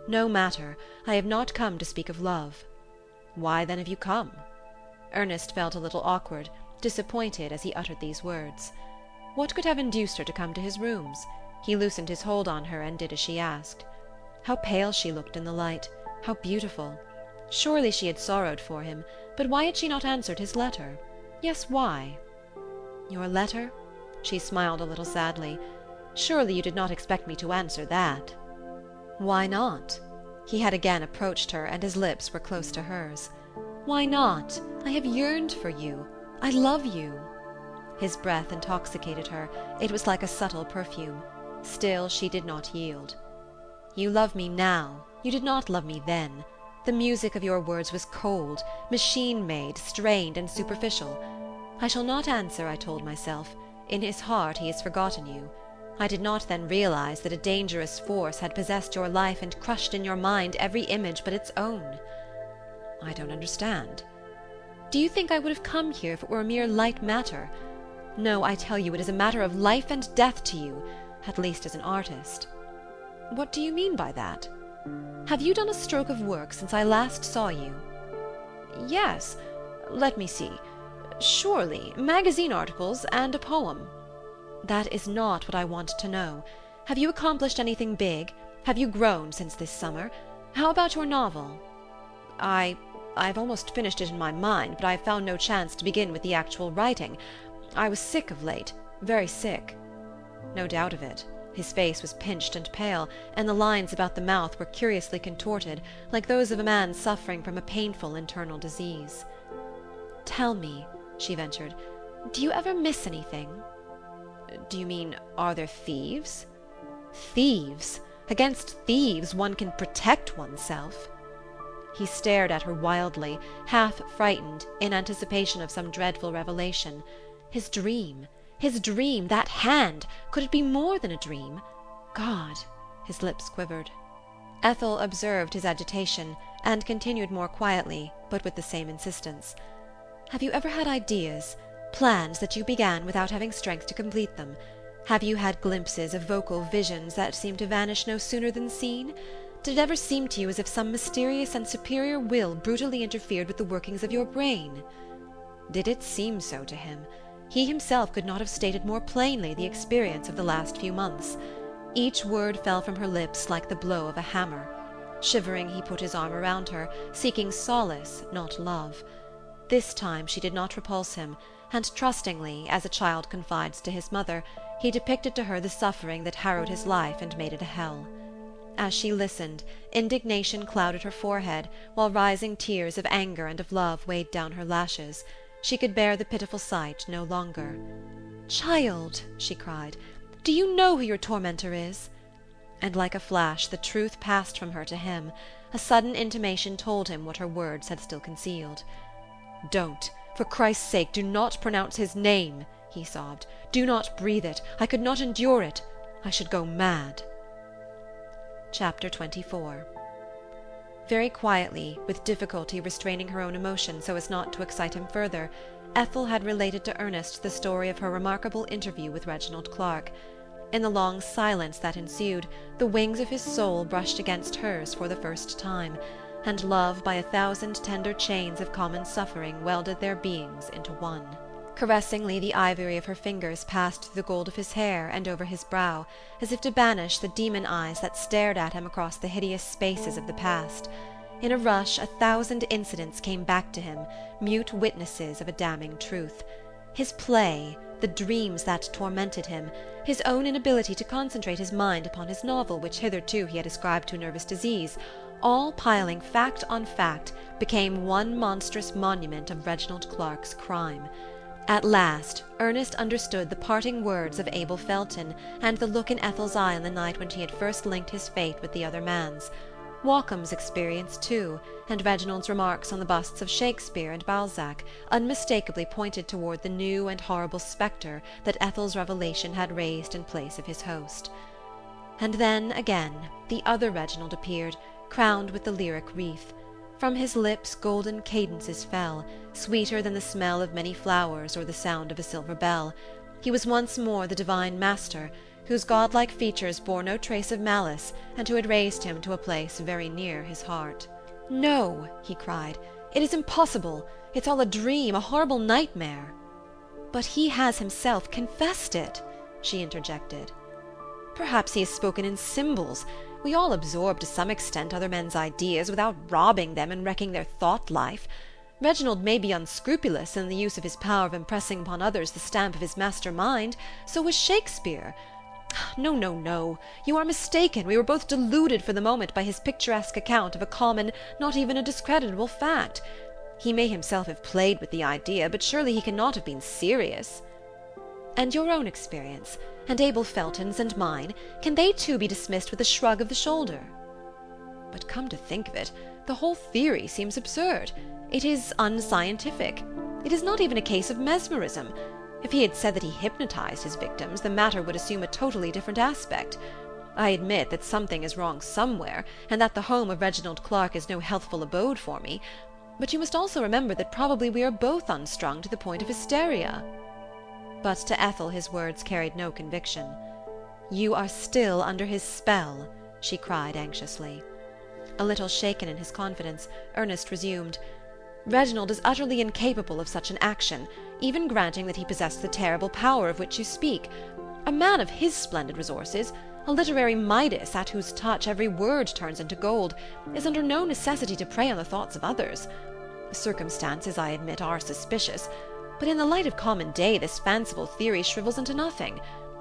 "No matter. I have not come to speak of love." "Why then have you come?" Ernest felt a little awkward, disappointed as he uttered these words. What could have induced her to come to his rooms? He loosened his hold on her and did as she asked. How pale she looked in the light! How beautiful! Surely she had sorrowed for him, but why had she not answered his letter? Yes, why? "Your letter?" She smiled a little sadly. "Surely you did not expect me to answer that." "Why not?" He had again approached her, and his lips were close to hers. "Why not? I have yearned for you. I love you." His breath intoxicated her. It was like a subtle perfume. Still she did not yield. "You love me now. You did not love me then. The music of your words was cold, machine-made, strained, and superficial. I shall not answer, I told myself. In his heart he has forgotten you. I did not then realize that a dangerous force had possessed your life and crushed in your mind every image but its own." "I don't understand." "Do you think I would have come here if it were a mere light matter? No, I tell you it is a matter of life and death to you, at least as an artist." "What do you mean by that?" "Have you done a stroke of work since I last saw you?" "Yes. Let me see. Surely, magazine articles and a poem." "That is not what I want to know. Have you accomplished anything big? Have you grown since this summer? How about your novel?" I've almost finished it in my mind, but I have found no chance to begin with the actual writing. I was sick of late, very sick." No doubt of it. His face was pinched and pale, and the lines about the mouth were curiously contorted, like those of a man suffering from a painful internal disease. "Tell me," she ventured, "do you ever miss anything?" "Do you mean, are there thieves?" "Thieves? Against thieves one can protect oneself." He stared at her wildly, half frightened, in anticipation of some dreadful revelation. His dream! His dream! That hand! Could it be more than a dream? God! His lips quivered. Ethel observed his agitation, and continued more quietly, but with the same insistence. "Have you ever had ideas, plans that you began without having strength to complete them? Have you had glimpses of vocal visions that seemed to vanish no sooner than seen? Did it ever seem to you as if some mysterious and superior will brutally interfered with the workings of your brain?" Did it seem so to him? He himself could not have stated more plainly the experience of the last few months. Each word fell from her lips like the blow of a hammer. Shivering, he put his arm around her, seeking solace, not love. This time she did not repulse him, and trustingly, as a child confides to his mother, he depicted to her the suffering that harrowed his life and made it a hell. As she listened, indignation clouded her forehead, while rising tears of anger and of love weighed down her lashes. She could bear the pitiful sight no longer. "Child," she cried, "do you know who your tormentor is?" And like a flash the truth passed from her to him. A sudden intimation told him what her words had still concealed. "Don't! For Christ's sake, do not pronounce his name!" he sobbed. "Do not breathe it! I could not endure it! I should go mad!" Chapter 24. Very quietly, with difficulty restraining her own emotion so as not to excite him further, Ethel had related to Ernest the story of her remarkable interview with Reginald Clark. In the long silence that ensued, the wings of his soul brushed against hers for the first time, and love by 1,000 tender chains of common suffering welded their beings into one. Caressingly the ivory of her fingers passed through the gold of his hair and over his brow, as if to banish the demon eyes that stared at him across the hideous spaces of the past. In a rush 1,000 incidents came back to him, mute witnesses of a damning truth. His play, the dreams that tormented him, his own inability to concentrate his mind upon his novel, which hitherto he had ascribed to nervous disease, all piling fact on fact, became one monstrous monument of Reginald Clark's crime. At last Ernest understood the parting words of Abel Felton, and the look in Ethel's eye on the night when she had first linked his fate with the other man's. Walcome's experience, too, and Reginald's remarks on the busts of Shakespeare and Balzac, unmistakably pointed toward the new and horrible spectre that Ethel's revelation had raised in place of his host. And then, again, the other Reginald appeared, crowned with the lyric wreath. From his lips golden cadences fell, sweeter than the smell of many flowers or the sound of a silver bell. He was once more the divine master, whose godlike features bore no trace of malice, and who had raised him to a place very near his heart. "No," he cried, "it is impossible! It's all a dream, a horrible nightmare!" "But he has himself confessed it," she interjected. "Perhaps he has spoken in symbols. We all absorb to some extent other men's ideas, without robbing them and wrecking their thought life. Reginald may be unscrupulous in the use of his power of impressing upon others the stamp of his master mind. So was Shakespeare. No, no, no. You are mistaken. We were both deluded for the moment by his picturesque account of a common, not even a discreditable fact. He may himself have played with the idea, but surely he cannot have been serious." "And your own experience, and Abel Felton's and mine, can they too be dismissed with a shrug of the shoulder?" "But come to think of it, the whole theory seems absurd. It is unscientific. It is not even a case of mesmerism. If he had said that he hypnotized his victims, the matter would assume a totally different aspect. I admit that something is wrong somewhere, and that the home of Reginald Clark is no healthful abode for me. But you must also remember that probably we are both unstrung to the point of hysteria." But to Ethel his words carried no conviction. "You are still under his spell," she cried anxiously. A little shaken in his confidence, Ernest resumed, "Reginald is utterly incapable of such an action, even granting that he possessed the terrible power of which you speak. A man of his splendid resources, a literary Midas at whose touch every word turns into gold, is under no necessity to prey on the thoughts of others. Circumstances, I admit, are suspicious, but in the light of common day this fanciful theory shrivels into nothing.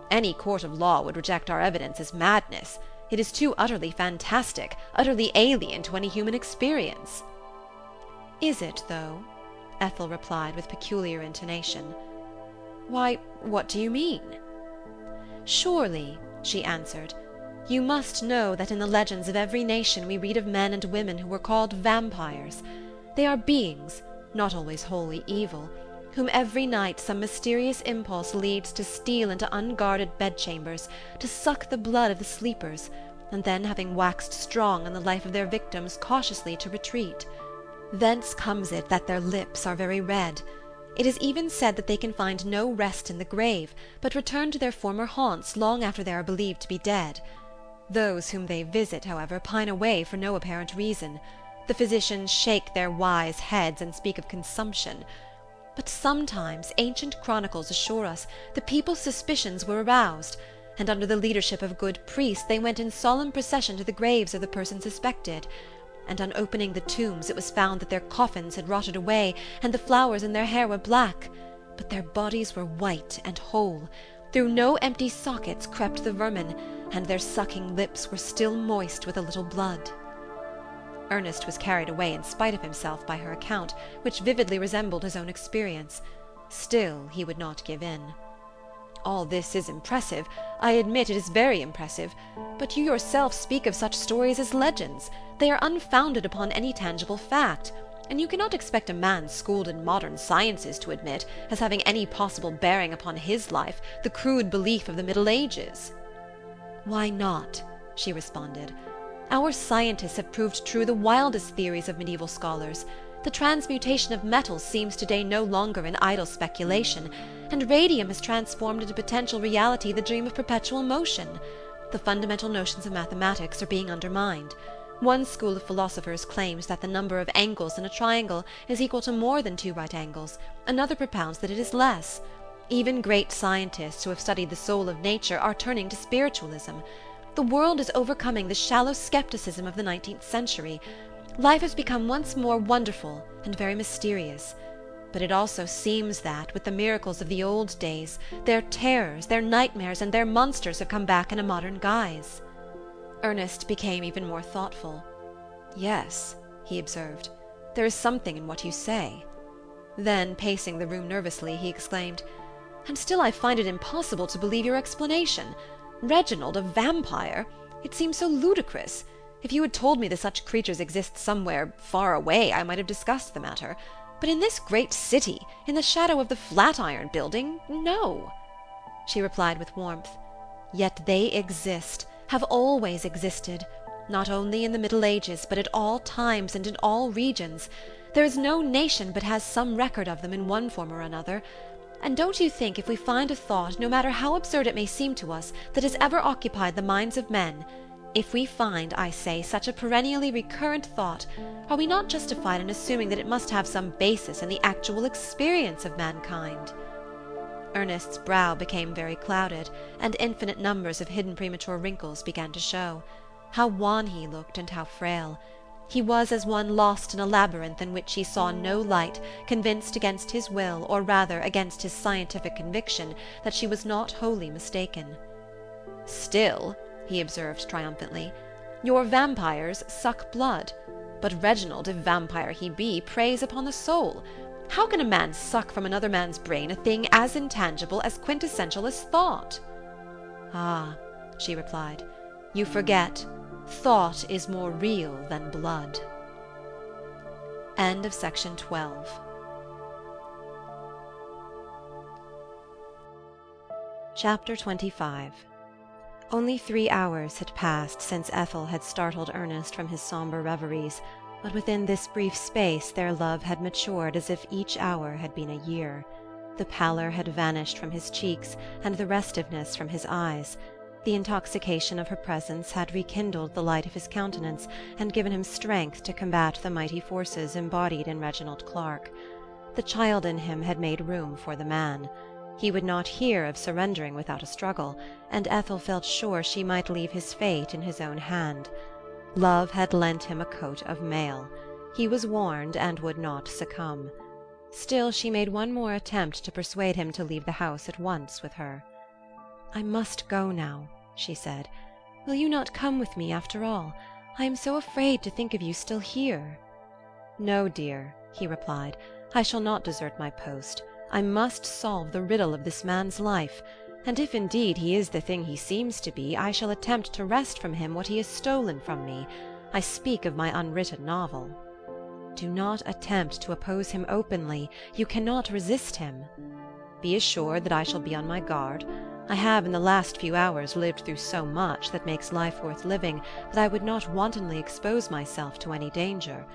Any court of law would reject our evidence as madness. It is too utterly fantastic, utterly alien to any human experience." "Is it, though?" Ethel replied with peculiar intonation. "Why, what do you mean?" "Surely," she answered, "you must know that in the legends of every nation we read of men and women who were called vampires. They are beings, not always wholly evil, whom every night some mysterious impulse leads to steal into unguarded bedchambers, to suck the blood of the sleepers, and then, having waxed strong in the life of their victims, cautiously to retreat. Thence comes it that their lips are very red. It is even said that they can find no rest in the grave, but return to their former haunts long after they are believed to be dead. Those whom they visit, however, pine away for no apparent reason. The physicians shake their wise heads and speak of consumption. But sometimes, ancient chronicles assure us, the people's suspicions were aroused, and under the leadership of good priests they went in solemn procession to the graves of the person suspected, and on opening the tombs it was found that their coffins had rotted away, and the flowers in their hair were black, but their bodies were white and whole. Through no empty sockets crept the vermin, and their sucking lips were still moist with a little blood." Ernest was carried away in spite of himself by her account, which vividly resembled his own experience. Still he would not give in. All this is impressive. I admit it is very impressive. But you yourself speak of such stories as legends. They are unfounded upon any tangible fact, and you cannot expect a man schooled in modern sciences to admit, as having any possible bearing upon his life, the crude belief of the Middle Ages." "Why not?" she responded. "Our scientists have proved true the wildest theories of medieval scholars. The transmutation of metals seems today no longer an idle speculation, and radium has transformed into potential reality the dream of perpetual motion. The fundamental notions of mathematics are being undermined. One school of philosophers claims that the number of angles in a triangle is equal to more than 2 right angles, another propounds that it is less. Even great scientists who have studied the soul of nature are turning to spiritualism. The world is overcoming the shallow skepticism of the 19th century. Life has become once more wonderful and very mysterious. But it also seems that, with the miracles of the old days, their terrors, their nightmares, and their monsters have come back in a modern guise." Ernest became even more thoughtful. "Yes," he observed, "there is something in what you say." Then, pacing the room nervously, he exclaimed, "And still I find it impossible to believe your explanation. Reginald a vampire! It seems so ludicrous. If you had told me that such creatures exist somewhere far away, I might have discussed the matter. But in this great city, in the shadow of the Flatiron Building, no." She replied with warmth, "Yet they exist, have always existed, not only in the Middle Ages, but at all times and in all regions. There is no nation but has some record of them in one form or another. And don't you think if we find a thought, no matter how absurd it may seem to us, that has ever occupied the minds of men, if we find, I say, such a perennially recurrent thought, are we not justified in assuming that it must have some basis in the actual experience of mankind?" Ernest's brow became very clouded, and infinite numbers of hidden premature wrinkles began to show. How wan he looked, and how frail! He was as one lost in a labyrinth in which he saw no light, convinced against his will, or rather against his scientific conviction, that she was not wholly mistaken. "Still," he observed triumphantly, "your vampires suck blood. But Reginald, if vampire he be, preys upon the soul. How can a man suck from another man's brain a thing as intangible, as quintessential as thought?" "Ah," she replied, "you forget. Thought is more real than blood." End of section 12. Chapter 25. Only 3 hours had passed since Ethel had startled Ernest from his sombre reveries, but within this brief space their love had matured as if each hour had been a year. The pallor had vanished from his cheeks, and the restiveness from his eyes. The intoxication of her presence had rekindled the light of his countenance, and given him strength to combat the mighty forces embodied in Reginald Clark. The child in him had made room for the man. He would not hear of surrendering without a struggle, and Ethel felt sure she might leave his fate in his own hand. Love had lent him a coat of mail. He was warned, and would not succumb. Still she made one more attempt to persuade him to leave the house at once with her. "I must go now," she said. "Will you not come with me after all? I am so afraid to think of you still here." "No, dear," he replied, "I shall not desert my post. I must solve the riddle of this man's life, and if indeed he is the thing he seems to be, I shall attempt to wrest from him what he has stolen from me. I speak of my unwritten novel." "Do not attempt to oppose him openly. You cannot resist him." "Be assured that I shall be on my guard. I have in the last few hours lived through so much that makes life worth living that I would not wantonly expose myself to any danger.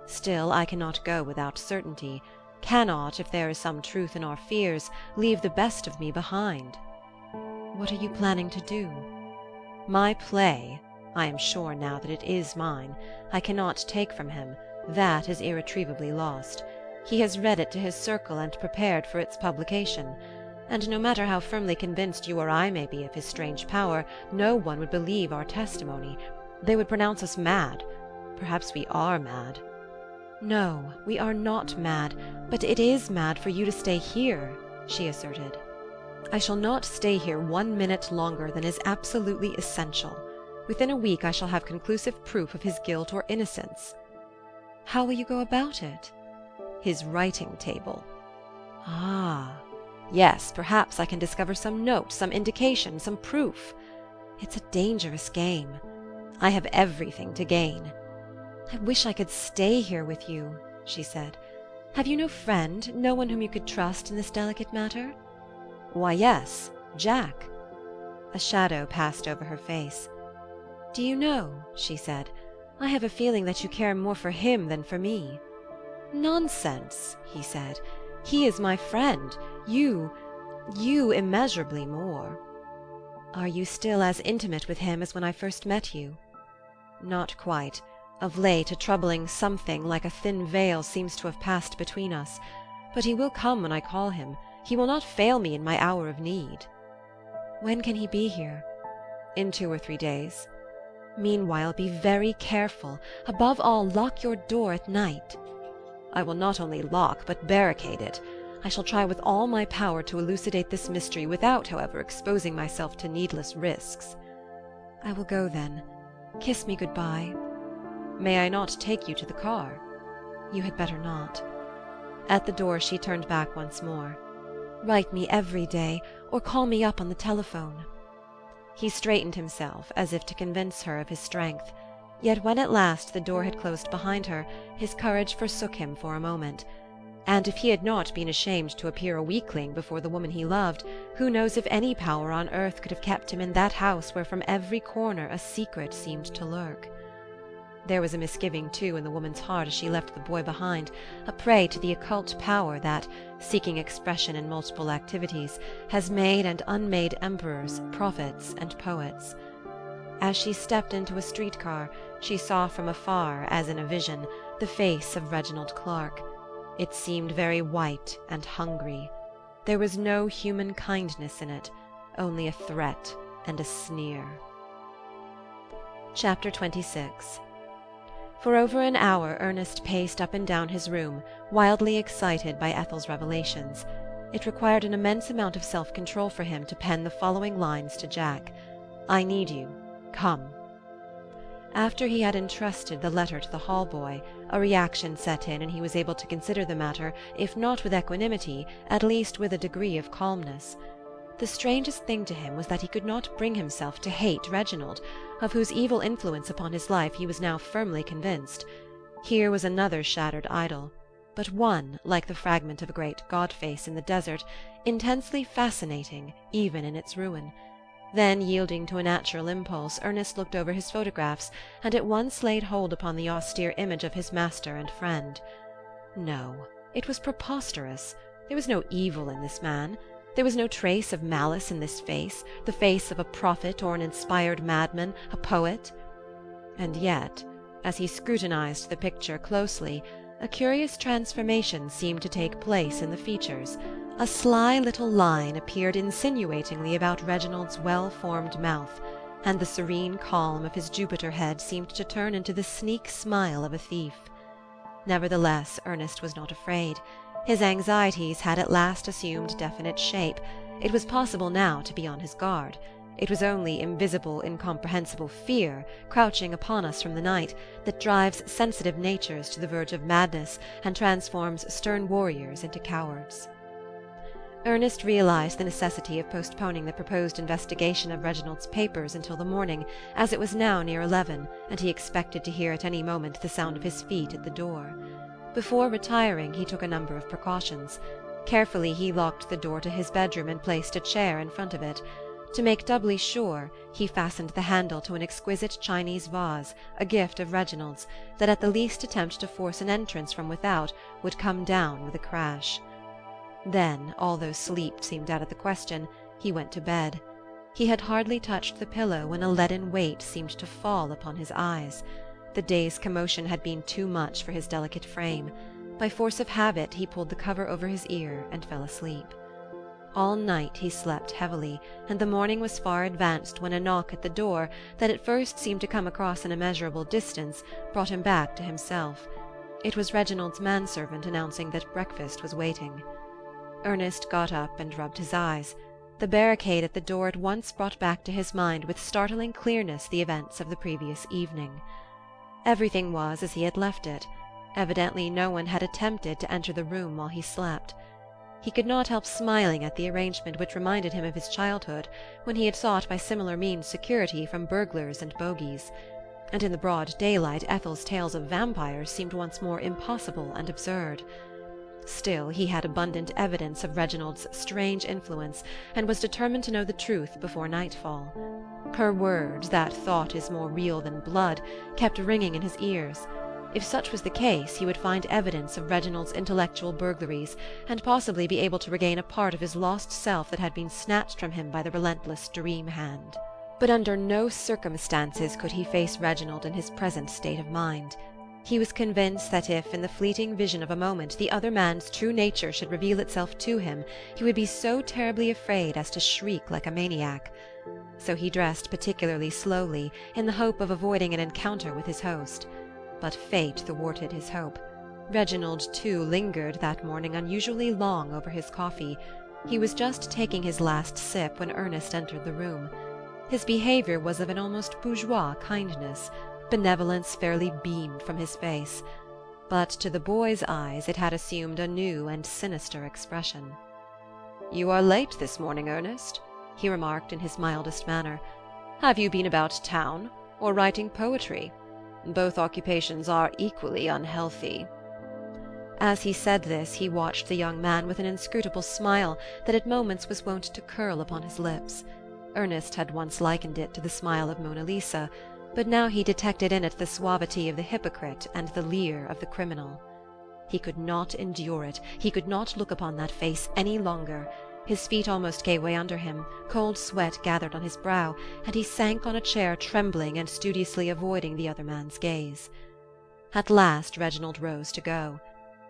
Still, I cannot go without certainty, cannot, if there is some truth in our fears, leave the best of me behind." "What are you planning to do?" "My play. I am sure now that it is mine. I cannot take from him. That is irretrievably lost. He has read it to his circle and prepared for its publication. And no matter how firmly convinced you or I may be of his strange power, no one would believe our testimony. They would pronounce us mad. Perhaps we are mad." "No, we are not mad, but it is mad for you to stay here," she asserted. "I shall not stay here 1 minute longer than is absolutely essential. Within a week I shall have conclusive proof of his guilt or innocence." "How will you go about it?" "His writing table." "Ah." Yes, perhaps I can discover some note, some indication, some proof. It's a dangerous game. I have everything to gain. I wish I could stay here with you, she said. Have you no friend, no one whom you could trust in this delicate matter? Why, yes, Jack. A shadow passed over her face. Do you know, she said, I have a feeling that you care more for him than for me. Nonsense, he said. He is my friend. You immeasurably more. Are you still as intimate with him as when I first met you? Not quite. Of late a troubling something like a thin veil seems to have passed between us. But he will come when I call him. He will not fail me in my hour of need. When can he be here? In 2 or 3 days. Meanwhile, be very careful. Above all, lock your door at night. I will not only lock, but barricade it. I shall try with all my power to elucidate this mystery without, however, exposing myself to needless risks. I will go then. Kiss me good-bye. May I not take you to the car? You had better not. At the door she turned back once more. Write me every day, or call me up on the telephone. He straightened himself, as if to convince her of his strength. Yet when at last the door had closed behind her, his courage forsook him for a moment. And if he had not been ashamed to appear a weakling before the woman he loved, who knows if any power on earth could have kept him in that house where from every corner a secret seemed to lurk? There was a misgiving, too, in the woman's heart as she left the boy behind, a prey to the occult power that, seeking expression in multiple activities, has made and unmade emperors, prophets, and poets. As she stepped into a streetcar, she saw from afar, as in a vision, the face of Reginald Clark. It seemed very white and hungry. There was no human kindness in it, only a threat and a sneer. Chapter 26. For over an hour Ernest paced up and down his room, wildly excited by Ethel's revelations. It required an immense amount of self-control for him to pen the following lines to Jack. I need you. Come. After he had entrusted the letter to the hall boy, a reaction set in, and he was able to consider the matter, if not with equanimity, at least with a degree of calmness. The strangest thing to him was that he could not bring himself to hate Reginald, of whose evil influence upon his life he was now firmly convinced. Here was another shattered idol, but one, like the fragment of a great god-face in the desert, intensely fascinating, even in its ruin. Then, yielding to a natural impulse, Ernest looked over his photographs, and at once laid hold upon the austere image of his master and friend. No, it was preposterous. There was no evil in this man. There was no trace of malice in this face, the face of a prophet or an inspired madman, a poet. And yet, as he scrutinized the picture closely, a curious transformation seemed to take place in the features. A sly little line appeared insinuatingly about Reginald's well-formed mouth, and the serene calm of his Jupiter head seemed to turn into the sneak smile of a thief. Nevertheless, Ernest was not afraid. His anxieties had at last assumed definite shape. It was possible now to be on his guard. It was only invisible, incomprehensible fear, crouching upon us from the night, that drives sensitive natures to the verge of madness and transforms stern warriors into cowards. Ernest realized the necessity of postponing the proposed investigation of Reginald's papers until the morning, as it was now near 11, and he expected to hear at any moment the sound of his feet at the door. Before retiring, he took a number of precautions. Carefully he locked the door to his bedroom and placed a chair in front of it. To make doubly sure, he fastened the handle to an exquisite Chinese vase, a gift of Reginald's, that at the least attempt to force an entrance from without would come down with a crash. Then, although sleep seemed out of the question, he went to bed. He had hardly touched the pillow when a leaden weight seemed to fall upon his eyes. The day's commotion had been too much for his delicate frame. By force of habit he pulled the cover over his ear and fell asleep. All night he slept heavily, and the morning was far advanced when a knock at the door, that at first seemed to come across an immeasurable distance, brought him back to himself. It was Reginald's manservant announcing that breakfast was waiting. Ernest got up and rubbed his eyes. The barricade at the door at once brought back to his mind with startling clearness the events of the previous evening. Everything was as he had left it. Evidently no one had attempted to enter the room while he slept. He could not help smiling at the arrangement which reminded him of his childhood, when he had sought by similar means security from burglars and bogies. And in the broad daylight Ethel's tales of vampires seemed once more impossible and absurd. Still, he had abundant evidence of Reginald's strange influence, and was determined to know the truth before nightfall. Her words, that thought is more real than blood, kept ringing in his ears. If such was the case, he would find evidence of Reginald's intellectual burglaries, and possibly be able to regain a part of his lost self that had been snatched from him by the relentless dream hand. But under no circumstances could he face Reginald in his present state of mind. He was convinced that if, in the fleeting vision of a moment, the other man's true nature should reveal itself to him, he would be so terribly afraid as to shriek like a maniac. So he dressed particularly slowly, in the hope of avoiding an encounter with his host. But fate thwarted his hope. Reginald, too, lingered that morning unusually long over his coffee. He was just taking his last sip when Ernest entered the room. His behaviour was of an almost bourgeois kindness. Benevolence fairly beamed from his face, but to the boy's eyes it had assumed a new and sinister expression. "You are late this morning, Ernest," he remarked in his mildest manner. "Have you been about town, or writing poetry? Both occupations are equally unhealthy." As he said this, he watched the young man with an inscrutable smile that at moments was wont to curl upon his lips. Ernest had once likened it to the smile of Mona Lisa, but now he detected in it the suavity of the hypocrite and the leer of the criminal. He could not endure it. He could not look upon that face any longer. His feet almost gave way under him, cold sweat gathered on his brow, and he sank on a chair trembling and studiously avoiding the other man's gaze. At last Reginald rose to go.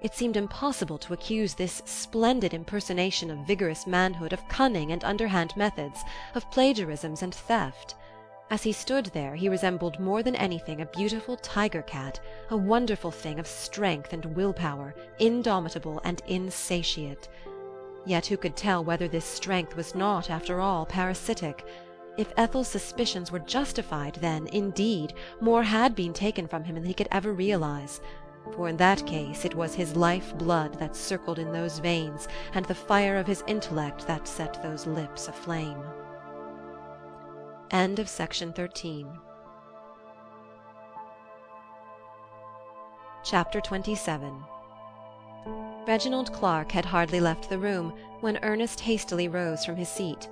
It seemed impossible to accuse this splendid impersonation of vigorous manhood of cunning and underhand methods, of plagiarisms and theft. As he stood there, he resembled more than anything a beautiful tiger-cat, a wonderful thing of strength and will-power, indomitable and insatiate. Yet who could tell whether this strength was not, after all, parasitic? If Ethel's suspicions were justified, then, indeed, more had been taken from him than he could ever realize. For in that case it was his life-blood that circled in those veins, and the fire of his intellect that set those lips aflame. End of Section 13. Chapter 27. Reginald Clark had hardly left the room when Ernest hastily rose from his seat.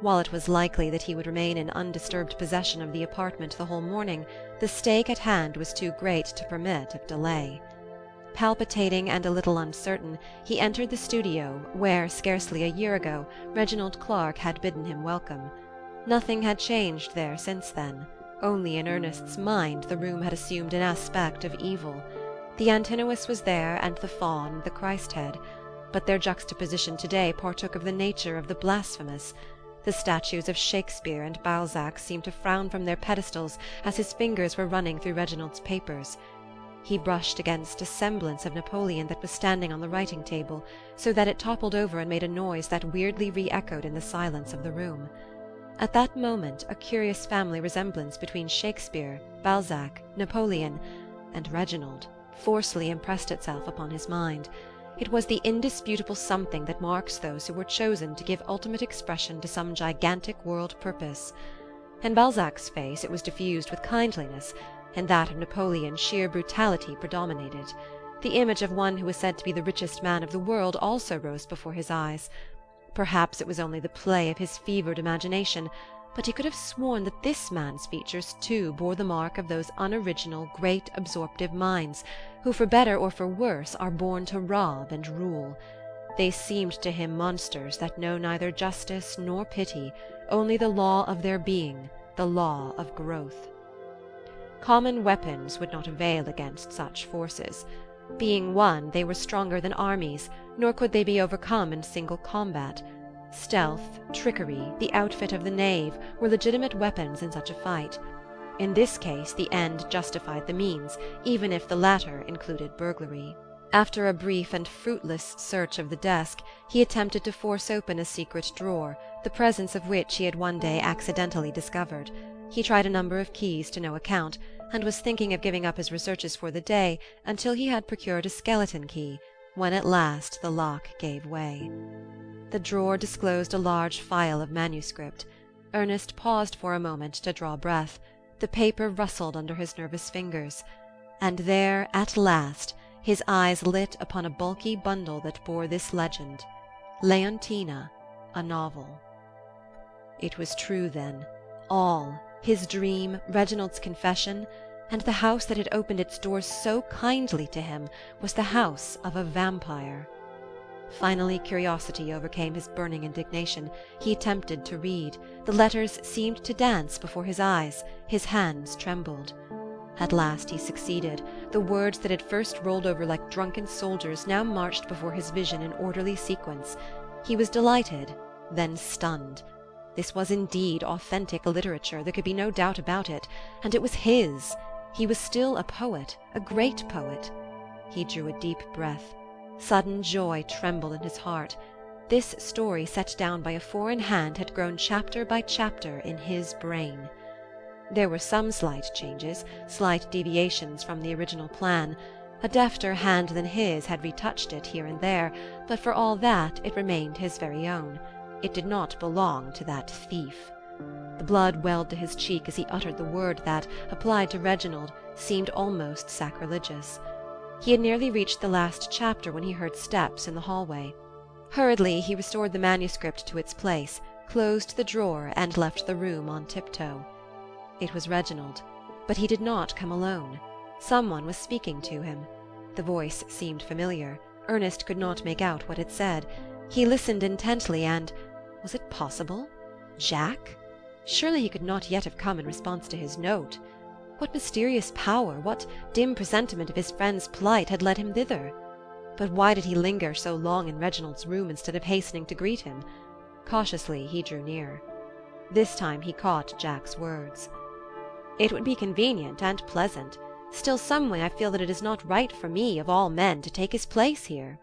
While it was likely that he would remain in undisturbed possession of the apartment the whole morning, the stake at hand was too great to permit of delay. Palpitating and a little uncertain, he entered the studio where, scarcely a year ago, Reginald Clark had bidden him welcome. Nothing had changed there since then. Only in Ernest's mind the room had assumed an aspect of evil. The Antinous was there, and the faun and the Christ-head, but their juxtaposition today partook of the nature of the blasphemous. The statues of Shakespeare and Balzac seemed to frown from their pedestals as his fingers were running through Reginald's papers. He brushed against a semblance of Napoleon that was standing on the writing-table, so that it toppled over and made a noise that weirdly re-echoed in the silence of the room. At that moment a curious family resemblance between Shakespeare, Balzac, Napoleon, and Reginald forcibly impressed itself upon his mind. It was the indisputable something that marks those who were chosen to give ultimate expression to some gigantic world purpose. In Balzac's face it was diffused with kindliness, and that of Napoleon sheer brutality predominated. The image of one who was said to be the richest man of the world also rose before his eyes. Perhaps it was only the play of his fevered imagination, but he could have sworn that this man's features too bore the mark of those unoriginal, great absorptive minds, who for better or for worse are born to rob and rule. They seemed to him monsters that know neither justice nor pity, only the law of their being, the law of growth. Common weapons would not avail against such forces. Being one, they were stronger than armies, nor could they be overcome in single combat. Stealth, trickery, the outfit of the knave, were legitimate weapons in such a fight. In this case the end justified the means, even if the latter included burglary. After a brief and fruitless search of the desk, he attempted to force open a secret drawer, the presence of which he had one day accidentally discovered. He tried a number of keys to no account, and was thinking of giving up his researches for the day until he had procured a skeleton key, when at last the lock gave way. The drawer disclosed a large file of manuscript. Ernest paused for a moment to draw breath. The paper rustled under his nervous fingers. And there, at last, his eyes lit upon a bulky bundle that bore this legend: Leontina, a novel. It was true, then. All, his dream, Reginald's confession, and the house that had opened its doors so kindly to him was the house of a vampire. Finally curiosity overcame his burning indignation. He attempted to read. The letters seemed to dance before his eyes. His hands trembled. At last he succeeded. The words that had first rolled over like drunken soldiers now marched before his vision in orderly sequence. He was delighted, then stunned. This was indeed authentic literature, there could be no doubt about it, and it was his. He was still a poet, a great poet. He drew a deep breath. Sudden joy trembled in his heart. This story set down by a foreign hand had grown chapter by chapter in his brain. There were some slight changes, slight deviations from the original plan. A defter hand than his had retouched it here and there, but for all that it remained his very own. It did not belong to that thief. The blood welled to his cheek as he uttered the word that, applied to Reginald, seemed almost sacrilegious. He had nearly reached the last chapter when he heard steps in the hallway. Hurriedly he restored the manuscript to its place, closed the drawer, and left the room on tiptoe. It was Reginald, but he did not come alone. Someone was speaking to him. The voice seemed familiar. Ernest could not make out what it said. He listened intently, and was it possible? Jack? Surely he could not yet have come in response to his note. What mysterious power, what dim presentiment of his friend's plight had led him thither? But why did he linger so long in Reginald's room instead of hastening to greet him? Cautiously he drew near. This time he caught Jack's words. "It would be convenient and pleasant. Still some way I feel that it is not right for me, of all men, to take his place here."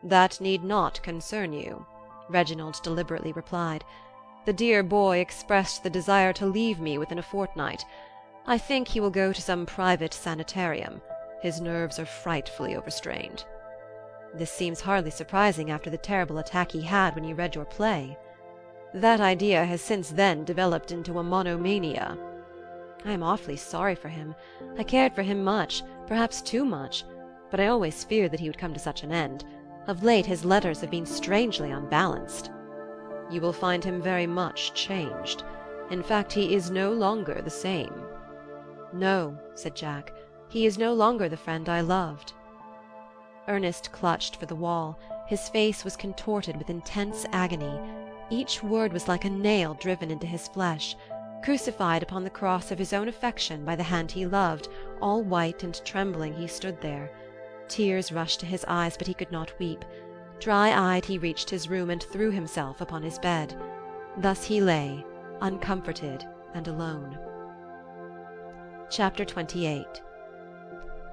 "That need not concern you," Reginald deliberately replied. "The dear boy expressed the desire to leave me within a fortnight. I think he will go to some private sanitarium. His nerves are frightfully overstrained." "This seems hardly surprising after the terrible attack he had when you read your play." "That idea has since then developed into a monomania." "I am awfully sorry for him. I cared for him much, perhaps too much, but I always feared that he would come to such an end. Of late his letters have been strangely unbalanced." "You will find him very much changed. In fact, he is no longer the same." "No," said Jack, "he is no longer the friend I loved." Ernest clutched for the wall. His face was contorted with intense agony. Each word was like a nail driven into his flesh. Crucified upon the cross of his own affection by the hand he loved, all white and trembling he stood there. Tears rushed to his eyes, but he could not weep. Dry-eyed he reached his room and threw himself upon his bed. Thus he lay, uncomforted and alone. Chapter 28.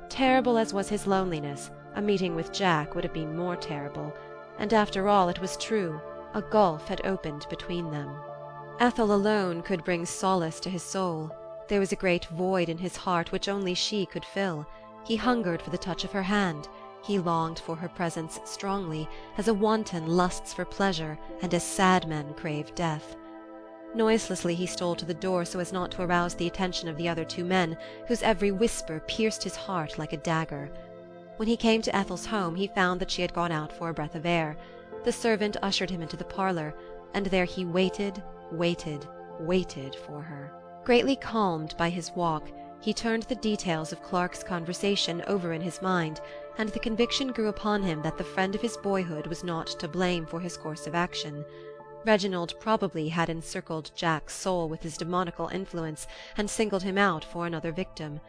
Terrible as was his loneliness, a meeting with Jack would have been more terrible, and after all it was true, a gulf had opened between them. Ethel alone could bring solace to his soul. There was a great void in his heart which only she could fill. He hungered for the touch of her hand. He longed for her presence strongly, as a wanton lusts for pleasure, and as sad men crave death. Noiselessly he stole to the door so as not to arouse the attention of the other two men, whose every whisper pierced his heart like a dagger. When he came to Ethel's home he found that she had gone out for a breath of air. The servant ushered him into the parlor, and there he waited for her. Greatly calmed by his walk, he turned the details of Clark's conversation over in his mind, and the conviction grew upon him that the friend of his boyhood was not to blame for his course of action. Reginald probably had encircled Jack's soul with his demoniacal influence and singled him out for another victim.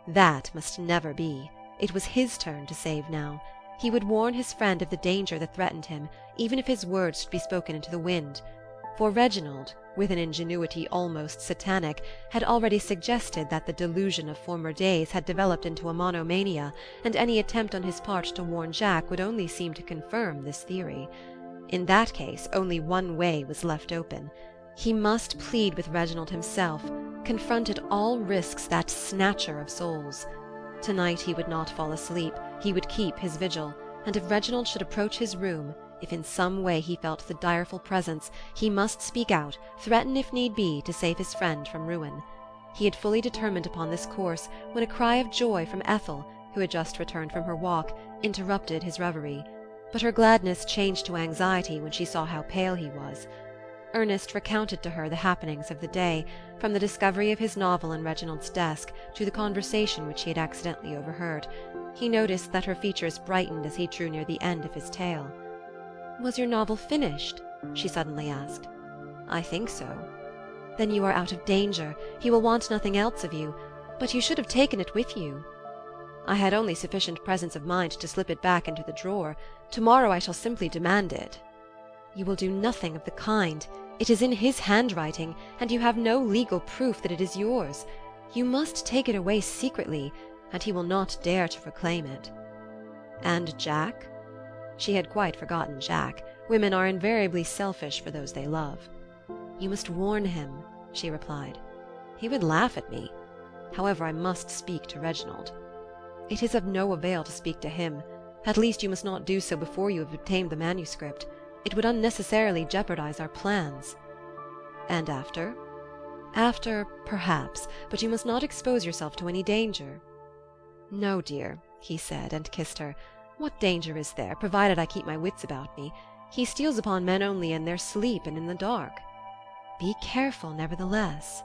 That must never be. It was his turn to save now. He would warn his friend of the danger that threatened him, even if his words should be spoken into the wind. For Reginald, with an ingenuity almost satanic, had already suggested that the delusion of former days had developed into a monomania, and any attempt on his part to warn Jack would only seem to confirm this theory. In that case, only one way was left open. He must plead with Reginald himself, confront at all risks that snatcher of souls. Tonight he would not fall asleep, he would keep his vigil. and if Reginald should approach his room, if in some way he felt the direful presence, he must speak out, threaten if need be, to save his friend from ruin. He had fully determined upon this course when a cry of joy from Ethel, who had just returned from her walk, interrupted his reverie. But her gladness changed to anxiety when she saw how pale he was. Ernest recounted to her the happenings of the day, from the discovery of his novel in Reginald's desk to the conversation which he had accidentally overheard. He noticed that her features brightened as he drew near the end of his tale. "Was your novel finished?" she suddenly asked. "I think so." "Then you are out of danger. He will want nothing else of you. But you should have taken it with you." "I had only sufficient presence of mind to slip it back into the drawer. Tomorrow I shall simply demand it." "You will do nothing of the kind. It is in his handwriting, and you have no legal proof that it is yours. You must take it away secretly, and he will not dare to reclaim it." "And Jack?" She had quite forgotten Jack. Women are invariably selfish for those they love. "You must warn him," she replied. "He would laugh at me. However, I must speak to Reginald." "It is of no avail to speak to him. At least you must not do so before you have obtained the manuscript. It would unnecessarily jeopardize our plans." "And after?" "After, perhaps, but you must not expose yourself to any danger." "No, dear," he said, and kissed her. "What danger is there, provided I keep my wits about me? He steals upon men only in their sleep and in the dark." "Be careful, nevertheless."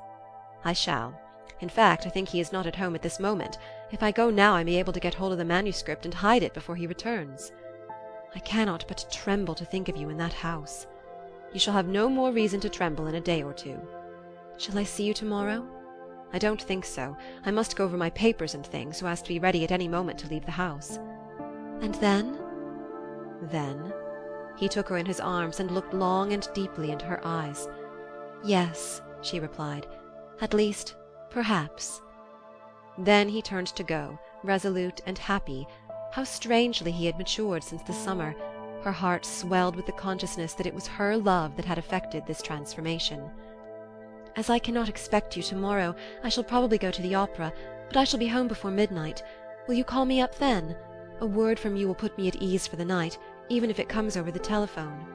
"I shall. In fact, I think he is not at home at this moment. If I go now I may be able to get hold of the manuscript and hide it before he returns." "I cannot but tremble to think of you in that house." "You shall have no more reason to tremble in a day or two." "Shall I see you tomorrow?" "I don't think so. I must go over my papers and things, so as to be ready at any moment to leave the house." "And then?" "Then?" He took her in his arms and looked long and deeply into her eyes. "Yes," she replied. "At least, perhaps." Then he turned to go, resolute and happy. How strangely he had matured since the summer! Her heart swelled with the consciousness that it was her love that had effected this transformation. "As I cannot expect you tomorrow, I shall probably go to the opera, but I shall be home before midnight. Will you call me up then? A word from you will put me at ease for the night, even if it comes over the telephone."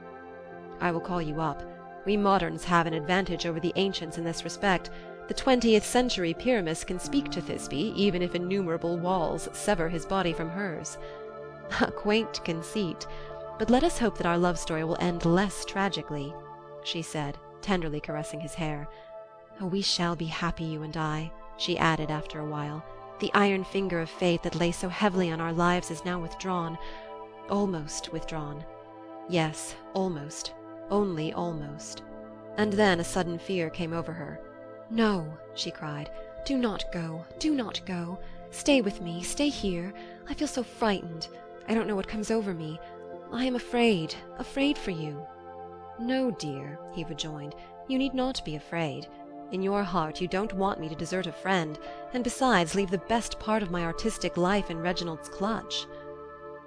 "I will call you up. We moderns have an advantage over the ancients in this respect. The 20th century Pyramus can speak to Thisbe, even if innumerable walls sever his body from hers." "A quaint conceit. But let us hope that our love story will end less tragically," she said, tenderly caressing his hair. "Oh, we shall be happy, you and I," she added after a while. "The iron finger of fate that lay so heavily on our lives is now withdrawn. Almost withdrawn. Yes, almost. Only almost." And then a sudden fear came over her. "No," she cried. "Do not go. Do not go. Stay with me. Stay here. I feel so frightened. I don't know what comes over me. I am afraid for you." "No, dear," he rejoined. "You need not be afraid. In your heart you don't want me to desert a friend, and besides leave the best part of my artistic life in Reginald's clutch.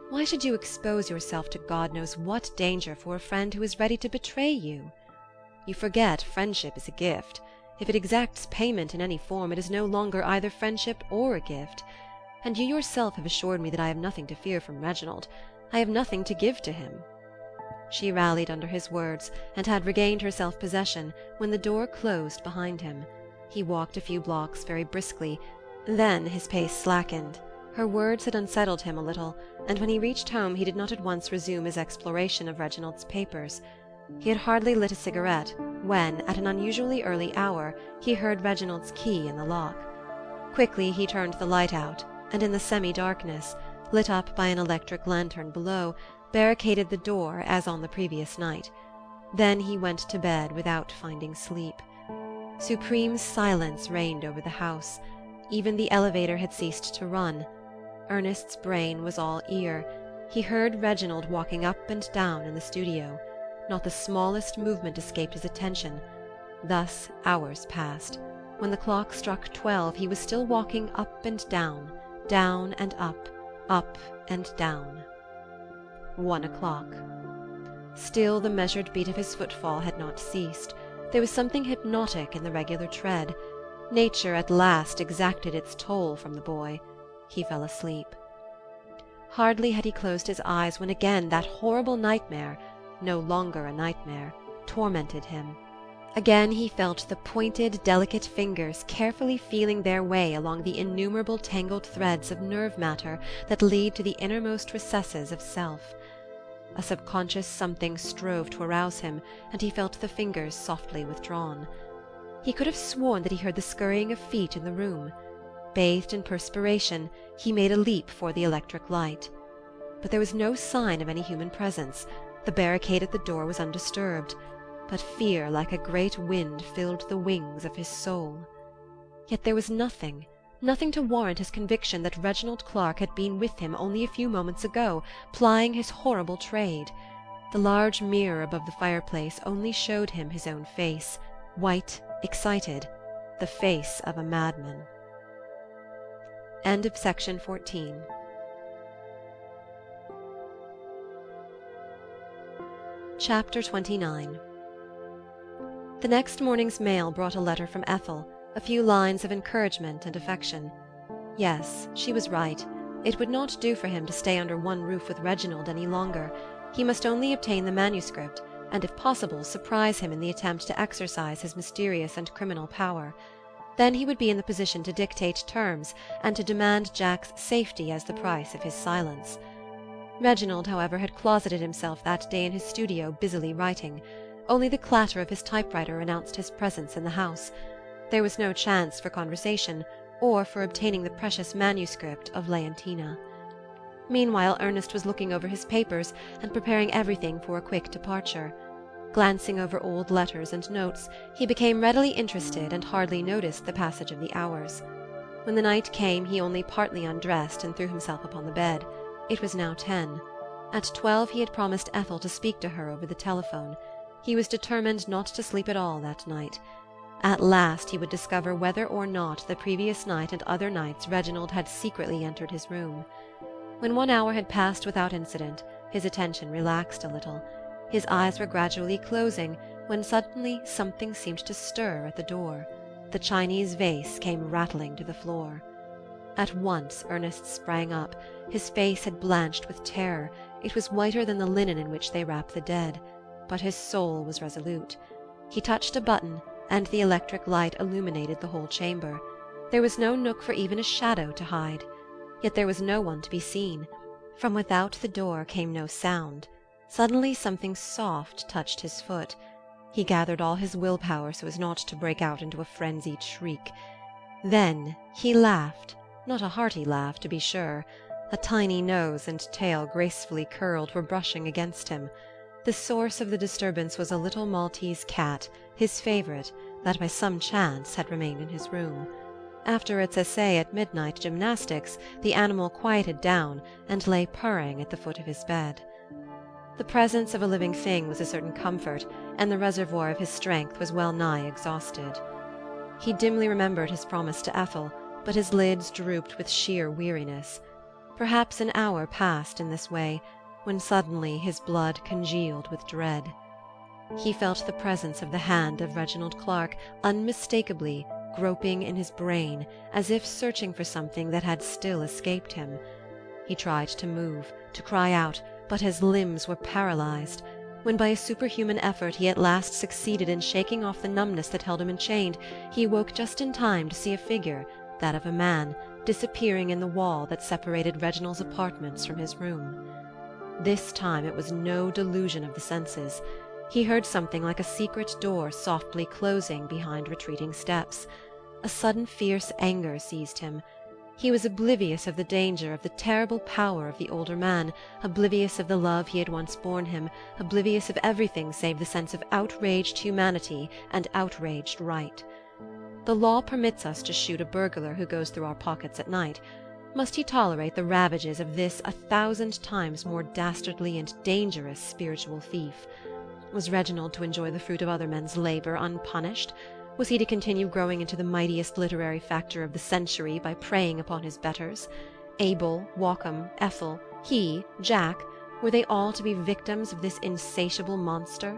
Why should you expose yourself to God knows what danger for a friend who is ready to betray you? You forget friendship is a gift. If it exacts payment in any form, it is no longer either friendship or a gift. And you yourself have assured me that I have nothing to fear from Reginald. I have nothing to give to him." She rallied under his words, and had regained her self-possession when the door closed behind him. He walked a few blocks very briskly. Then his pace slackened. Her words had unsettled him a little, and when he reached home he did not at once resume his exploration of Reginald's papers. He had hardly lit a cigarette when, at an unusually early hour, he heard Reginald's key in the lock. Quickly he turned the light out, and in the semi-darkness, lit up by an electric lantern below, barricaded the door as on the previous night. Then he went to bed without finding sleep. Supreme silence reigned over the house. Even the elevator had ceased to run. Ernest's brain was all ear. He heard Reginald walking up and down in the studio. Not the smallest movement escaped his attention. Thus hours passed. When the clock struck 12, he was still walking up and down and up and down. 1 o'clock. Still the measured beat of his footfall had not ceased. There was something hypnotic in the regular tread. Nature at last exacted its toll from the boy. He fell asleep. Hardly had he closed his eyes when again that horrible nightmare, no longer a nightmare, tormented him. Again he felt the pointed, delicate fingers carefully feeling their way along the innumerable tangled threads of nerve matter that lead to the innermost recesses of self. A subconscious something strove to arouse him, and he felt the fingers softly withdrawn. He could have sworn that he heard the scurrying of feet in the room. Bathed in perspiration, he made a leap for the electric light. But there was no sign of any human presence. The barricade at the door was undisturbed, but fear like a great wind filled the wings of his soul. Yet there was nothing to warrant his conviction that Reginald Clark had been with him only a few moments ago, plying his horrible trade. The large mirror above the fireplace only showed him his own face, white, excited, the face of a madman. End of section 14. Chapter 29. The next morning's mail brought a letter from Ethel, a few lines of encouragement and affection. Yes, she was right. It would not do for him to stay under one roof with Reginald any longer. He must only obtain the manuscript, and if possible surprise him in the attempt to exercise his mysterious and criminal power. Then he would be in the position to dictate terms, and to demand Jack's safety as the price of his silence. Reginald, however, had closeted himself that day in his studio busily writing. Only the clatter of his typewriter announced his presence in the house. There was no chance for conversation, or for obtaining the precious manuscript of Leontina. Meanwhile Ernest was looking over his papers and preparing everything for a quick departure. Glancing over old letters and notes, he became readily interested and hardly noticed the passage of the hours. When the night came he only partly undressed and threw himself upon the bed. It was now 10. At 12 he had promised Ethel to speak to her over the telephone. He was determined not to sleep at all that night. At last he would discover whether or not the previous night and other nights Reginald had secretly entered his room. When 1 hour had passed without incident, his attention relaxed a little. His eyes were gradually closing, when suddenly something seemed to stir at the door. The Chinese vase came rattling to the floor. At once Ernest sprang up. His face had blanched with terror. It was whiter than the linen in which they wrap the dead. But his soul was resolute. He touched a button, and the electric light illuminated the whole chamber. There was no nook for even a shadow to hide. Yet there was no one to be seen. From without the door came no sound. Suddenly something soft touched his foot. He gathered all his will-power so as not to break out into a frenzied shriek. Then he laughed, not a hearty laugh, to be sure. A tiny nose and tail gracefully curled were brushing against him. The source of the disturbance was a little Maltese cat, his favorite, that by some chance had remained in his room. After its essay at midnight gymnastics, the animal quieted down and lay purring at the foot of his bed. The presence of a living thing was a certain comfort, and the reservoir of his strength was well nigh exhausted. He dimly remembered his promise to Ethel, but his lids drooped with sheer weariness. Perhaps an hour passed in this way, when suddenly his blood congealed with dread. He felt the presence of the hand of Reginald Clark unmistakably groping in his brain, as if searching for something that had still escaped him. He tried to move, to cry out, but his limbs were paralyzed. When by a superhuman effort he at last succeeded in shaking off the numbness that held him enchained, he awoke just in time to see a figure, that of a man, disappearing in the wall that separated Reginald's apartments from his room. This time it was no delusion of the senses. He heard something like a secret door softly closing behind retreating steps. A sudden fierce anger seized him. He was oblivious of the danger, of the terrible power of the older man, oblivious of the love he had once borne him, oblivious of everything save the sense of outraged humanity and outraged right. The law permits us to shoot a burglar who goes through our pockets at night. Must he tolerate the ravages of this 1,000 times more dastardly and dangerous spiritual thief? Was Reginald to enjoy the fruit of other men's labor unpunished? Was he to continue growing into the mightiest literary factor of the century by preying upon his betters? Abel, Walkham, Ethel, he, Jack, were they all to be victims of this insatiable monster?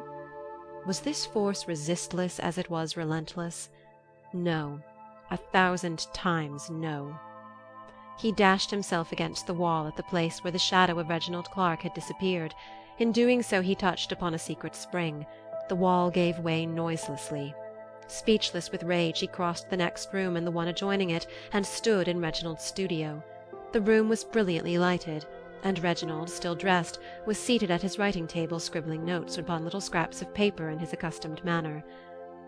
Was this force resistless as it was relentless? No, 1,000 times no. He dashed himself against the wall at the place where the shadow of Reginald Clark had disappeared. In doing so he touched upon a secret spring. The wall gave way noiselessly. Speechless with rage, he crossed the next room and the one adjoining it, and stood in Reginald's studio. The room was brilliantly lighted, and Reginald, still dressed, was seated at his writing-table scribbling notes upon little scraps of paper in his accustomed manner.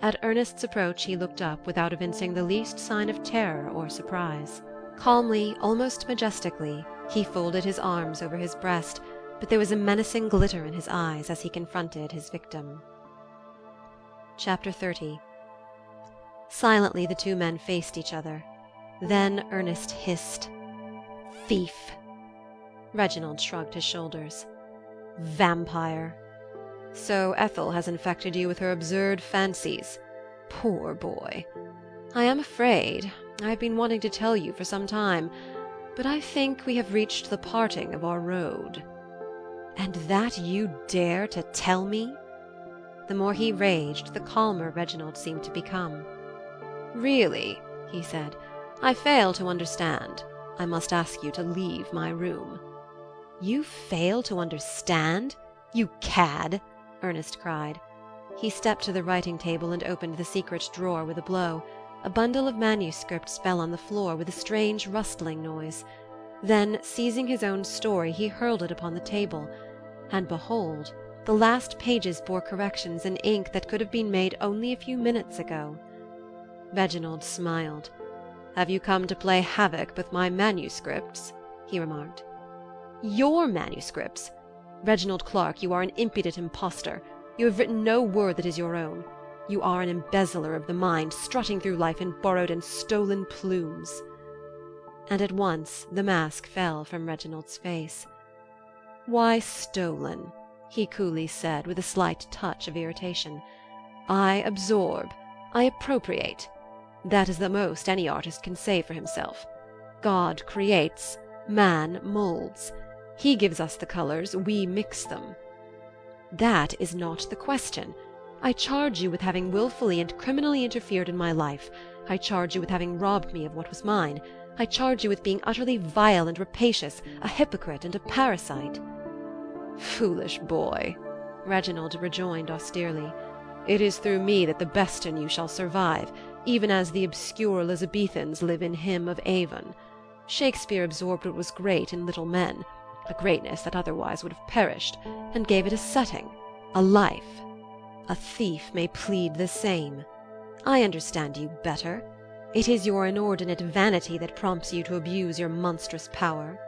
At Ernest's approach he looked up without evincing the least sign of terror or surprise. Calmly, almost majestically, he folded his arms over his breast, but there was a menacing glitter in his eyes as he confronted his victim. Chapter 30. Silently the two men faced each other. Then Ernest hissed, "Thief!" Reginald shrugged his shoulders. "Vampire! So Ethel has infected you with her absurd fancies. Poor boy! I am afraid I have been wanting to tell you for some time, but I think we have reached the parting of our road." "And that you dare to tell me?" The more he raged, the calmer Reginald seemed to become. "Really," he said, "I fail to understand. I must ask you to leave my room." "You fail to understand? You cad!" Ernest cried. He stepped to the writing-table and opened the secret drawer with a blow. A bundle of manuscripts fell on the floor with a strange rustling noise. Then, seizing his own story, he hurled it upon the table. And behold, the last pages bore corrections in ink that could have been made only a few minutes ago. Reginald smiled. "Have you come to play havoc with my manuscripts?" he remarked. "Your manuscripts? Reginald Clark, you are an impudent impostor. You have written no word that is your own. You are an embezzler of the mind, strutting through life in borrowed and stolen plumes." And at once the mask fell from Reginald's face. "Why stolen?" he coolly said, with a slight touch of irritation. "I absorb, I appropriate. That is the most any artist can say for himself. God creates, man molds. He gives us the colors, we mix them." "That is not the question. I charge you with having willfully and criminally interfered in my life. I charge you with having robbed me of what was mine. I charge you with being utterly vile and rapacious, a hypocrite and a parasite." "Foolish boy," Reginald rejoined austerely. "It is through me that the best in you shall survive, even as the obscure Elizabethans live in him of Avon. Shakespeare absorbed what was great in little men, a greatness that otherwise would have perished, and gave it a setting, a life. A thief may plead the same. I understand you better. It is your inordinate vanity that prompts you to abuse your monstrous power."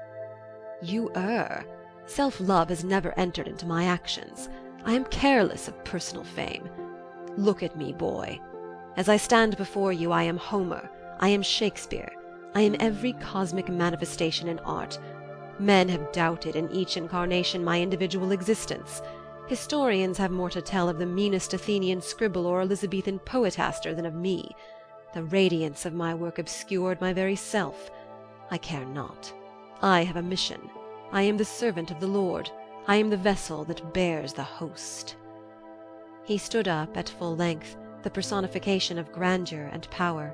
"You err. Self-love has never entered into my actions. I am careless of personal fame. Look at me, boy. As I stand before you, I am Homer, I am Shakespeare, I am every cosmic manifestation in art. Men have doubted in each incarnation my individual existence. Historians have more to tell of the meanest Athenian scribble or Elizabethan poetaster than of me. The radiance of my work obscured my very self. I care not. I have a mission. I am the servant of the Lord. I am the vessel that bears the host." He stood up at full length, the personification of grandeur and power.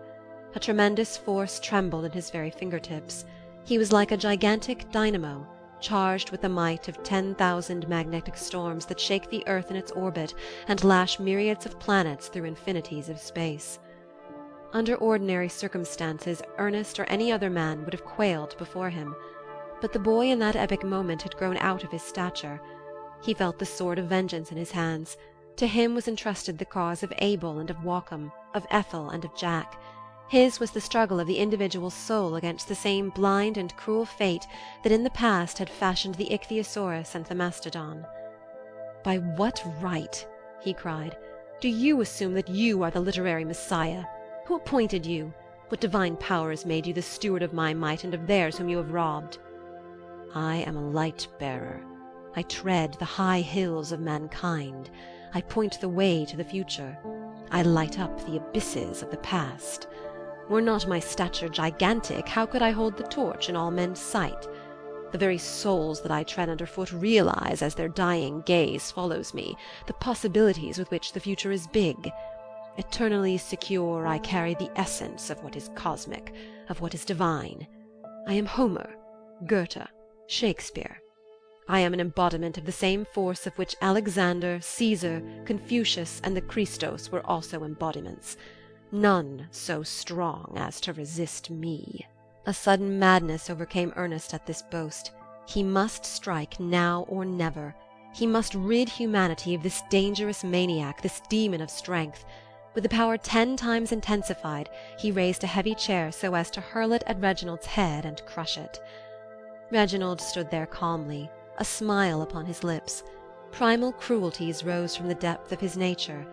A tremendous force trembled in his very fingertips. He was like a gigantic dynamo, charged with the might of 10,000 magnetic storms that shake the earth in its orbit and lash myriads of planets through infinities of space. Under ordinary circumstances, Ernest or any other man would have quailed before him. But the boy in that epic moment had grown out of his stature. He felt the sword of vengeance in his hands. To him was entrusted the cause of Abel and of Waucom, of Ethel and of Jack. His was the struggle of the individual soul against the same blind and cruel fate that in the past had fashioned the ichthyosaurus and the mastodon. "By what right," he cried, "do you assume that you are the literary Messiah? Who appointed you? What divine power has made you the steward of my might and of theirs whom you have robbed?" "I am a light-bearer. I tread the high hills of mankind. I point the way to the future. I light up the abysses of the past. Were not my stature gigantic, how could I hold the torch in all men's sight? The very souls that I tread underfoot realize, as their dying gaze follows me, the possibilities with which the future is big. Eternally secure, I carry the essence of what is cosmic, of what is divine. I am Homer, Goethe, Shakespeare. I am an embodiment of the same force of which Alexander, Caesar, Confucius, and the Christos were also embodiments. None so strong as to resist me." A sudden madness overcame Ernest at this boast. He must strike now or never. He must rid humanity of this dangerous maniac, this demon of strength. With a power 10 times intensified, he raised a heavy chair so as to hurl it at Reginald's head and crush it. Reginald stood there calmly, a smile upon his lips. Primal cruelties rose from the depth of his nature.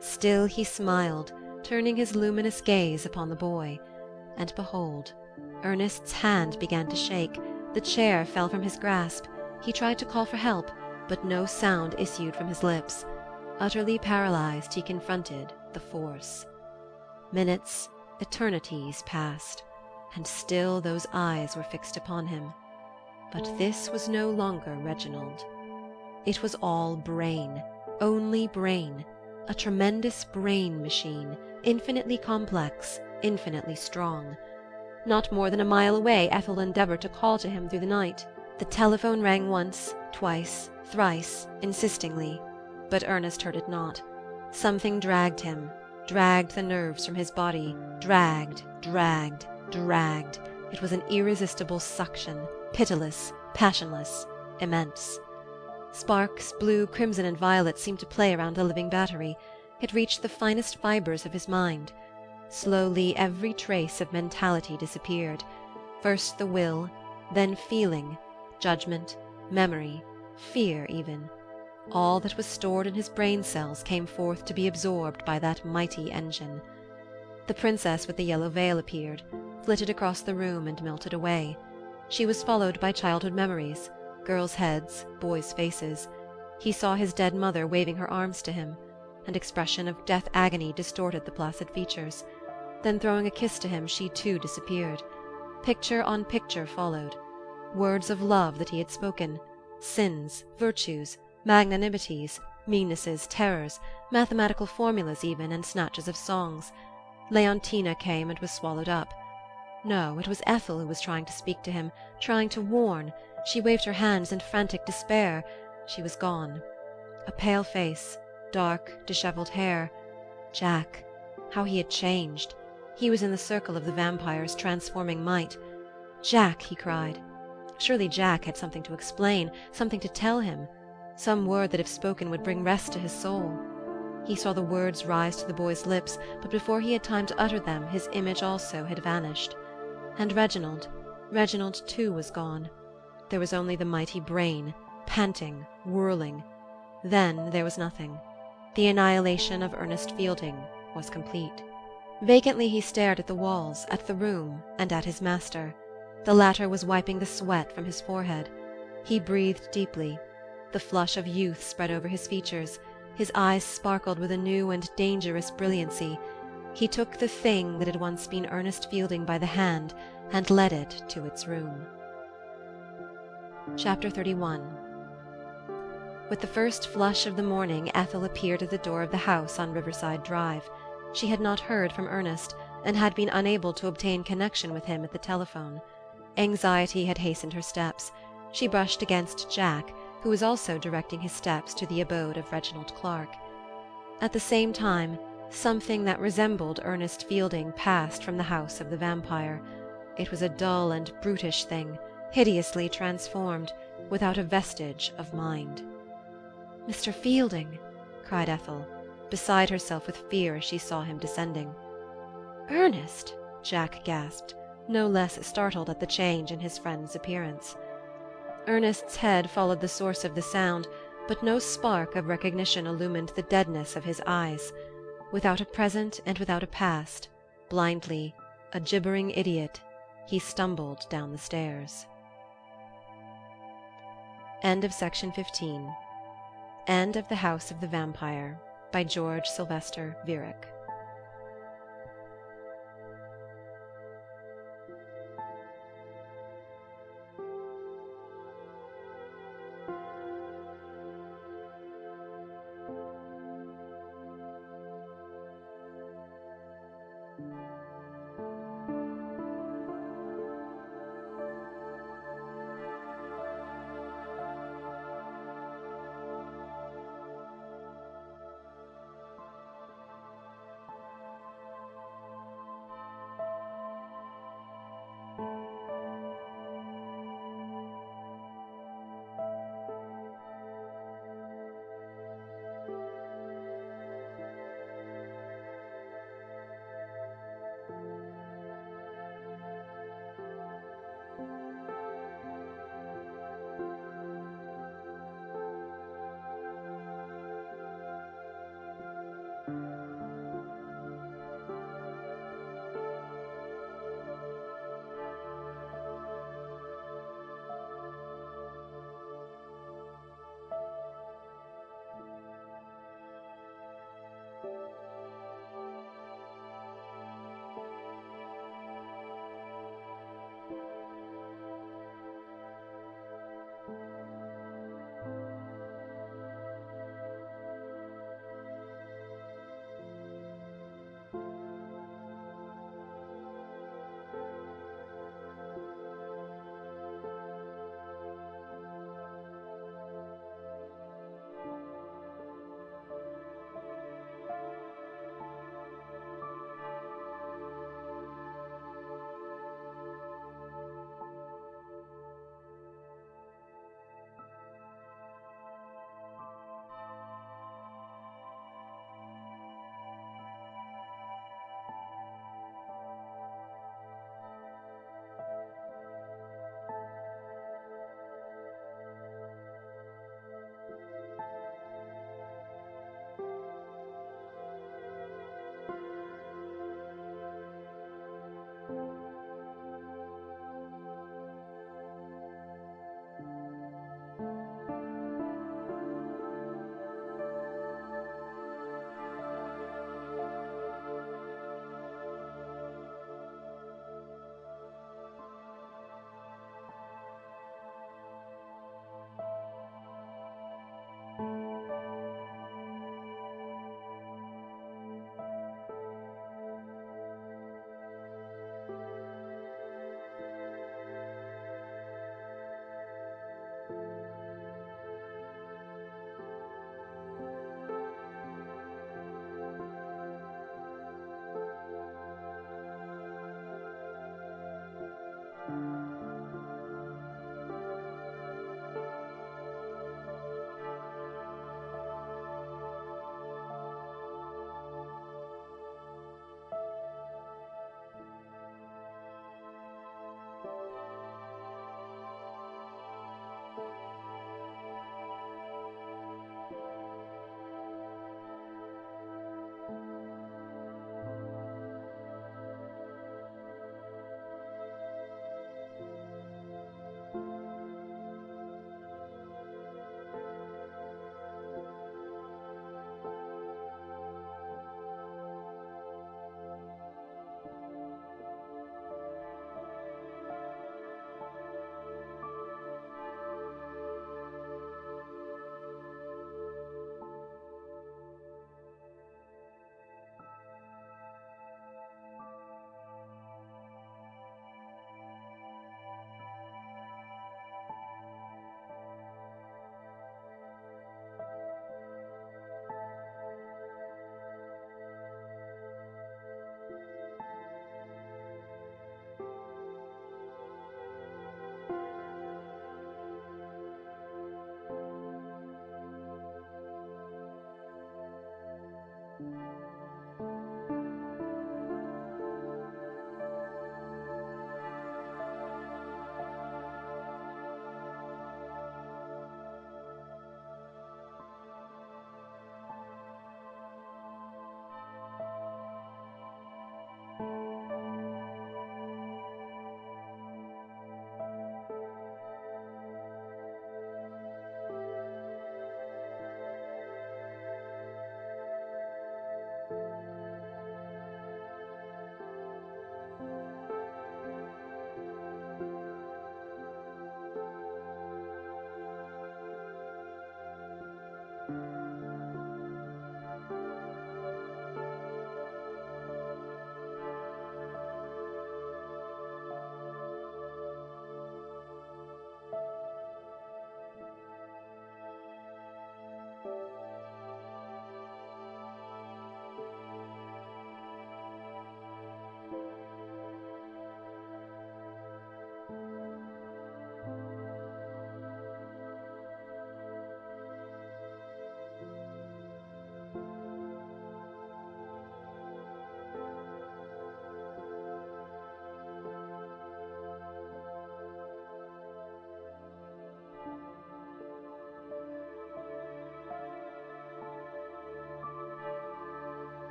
Still he smiled, turning his luminous gaze upon the boy. And behold, Ernest's hand began to shake. The chair fell from his grasp. He tried to call for help, but no sound issued from his lips. Utterly paralyzed, he confronted the force. Minutes, eternities passed, and still those eyes were fixed upon him. But this was no longer Reginald. It was all brain, only brain, a tremendous brain machine, infinitely complex, infinitely strong. Not more than a mile away, Ethel endeavored to call to him through the night. The telephone rang once, twice, thrice, insistingly, but Ernest heard it not. Something dragged him, dragged the nerves from his body, dragged. It was an irresistible suction, pitiless, passionless, immense. Sparks, blue, crimson, and violet, seemed to play around the living battery. It reached the finest fibers of his mind. Slowly every trace of mentality disappeared. First the will, then feeling, judgment, memory, fear even. All that was stored in his brain cells came forth to be absorbed by that mighty engine. The princess with the yellow veil appeared, flitted across the room, and melted away. She was followed by childhood memories, girls' heads, boys' faces. He saw his dead mother waving her arms to him. An expression of death agony distorted the placid features. Then, throwing a kiss to him, she too disappeared. Picture on picture followed. Words of love that he had spoken, sins, virtues, magnanimities, meannesses, terrors, mathematical formulas even, and snatches of songs. Leontina came and was swallowed up. No, it was Ethel who was trying to speak to him, trying to warn. She waved her hands in frantic despair. She was gone. A pale face, dark, dishevelled hair. Jack! How he had changed! He was in the circle of the vampire's transforming might. "Jack!" he cried. Surely Jack had something to explain, something to tell him, some word that if spoken would bring rest to his soul. He saw the words rise to the boy's lips, but before he had time to utter them his image also had vanished. And Reginald too was gone. There was only the mighty brain, panting, whirling. Then there was nothing. The annihilation of Ernest Fielding was complete. Vacantly he stared at the walls, at the room, and at his master. The latter was wiping the sweat from his forehead. He breathed deeply. The flush of youth spread over his features. His eyes sparkled with a new and dangerous brilliancy. He took the thing that had once been Ernest Fielding by the hand and led it to its room. Chapter 31. With the first flush of the morning, Ethel appeared at the door of the house on Riverside Drive. She had not heard from Ernest, and had been unable to obtain connection with him at the telephone. Anxiety had hastened her steps. She brushed against Jack, who was also directing his steps to the abode of Reginald Clark. At the same time, something that resembled Ernest Fielding passed from the house of the vampire. It was a dull and brutish thing, hideously transformed, without a vestige of mind. "Mr. Fielding!" cried Ethel, beside herself with fear as she saw him descending. "Ernest!" Jack gasped, no less startled at the change in his friend's appearance. Ernest's head followed the source of the sound, but no spark of recognition illumined the deadness of his eyes. Without a present and without a past, blindly, a gibbering idiot, he stumbled down the stairs. End of Section 15. End of The House of the Vampire, by George Sylvester Viereck.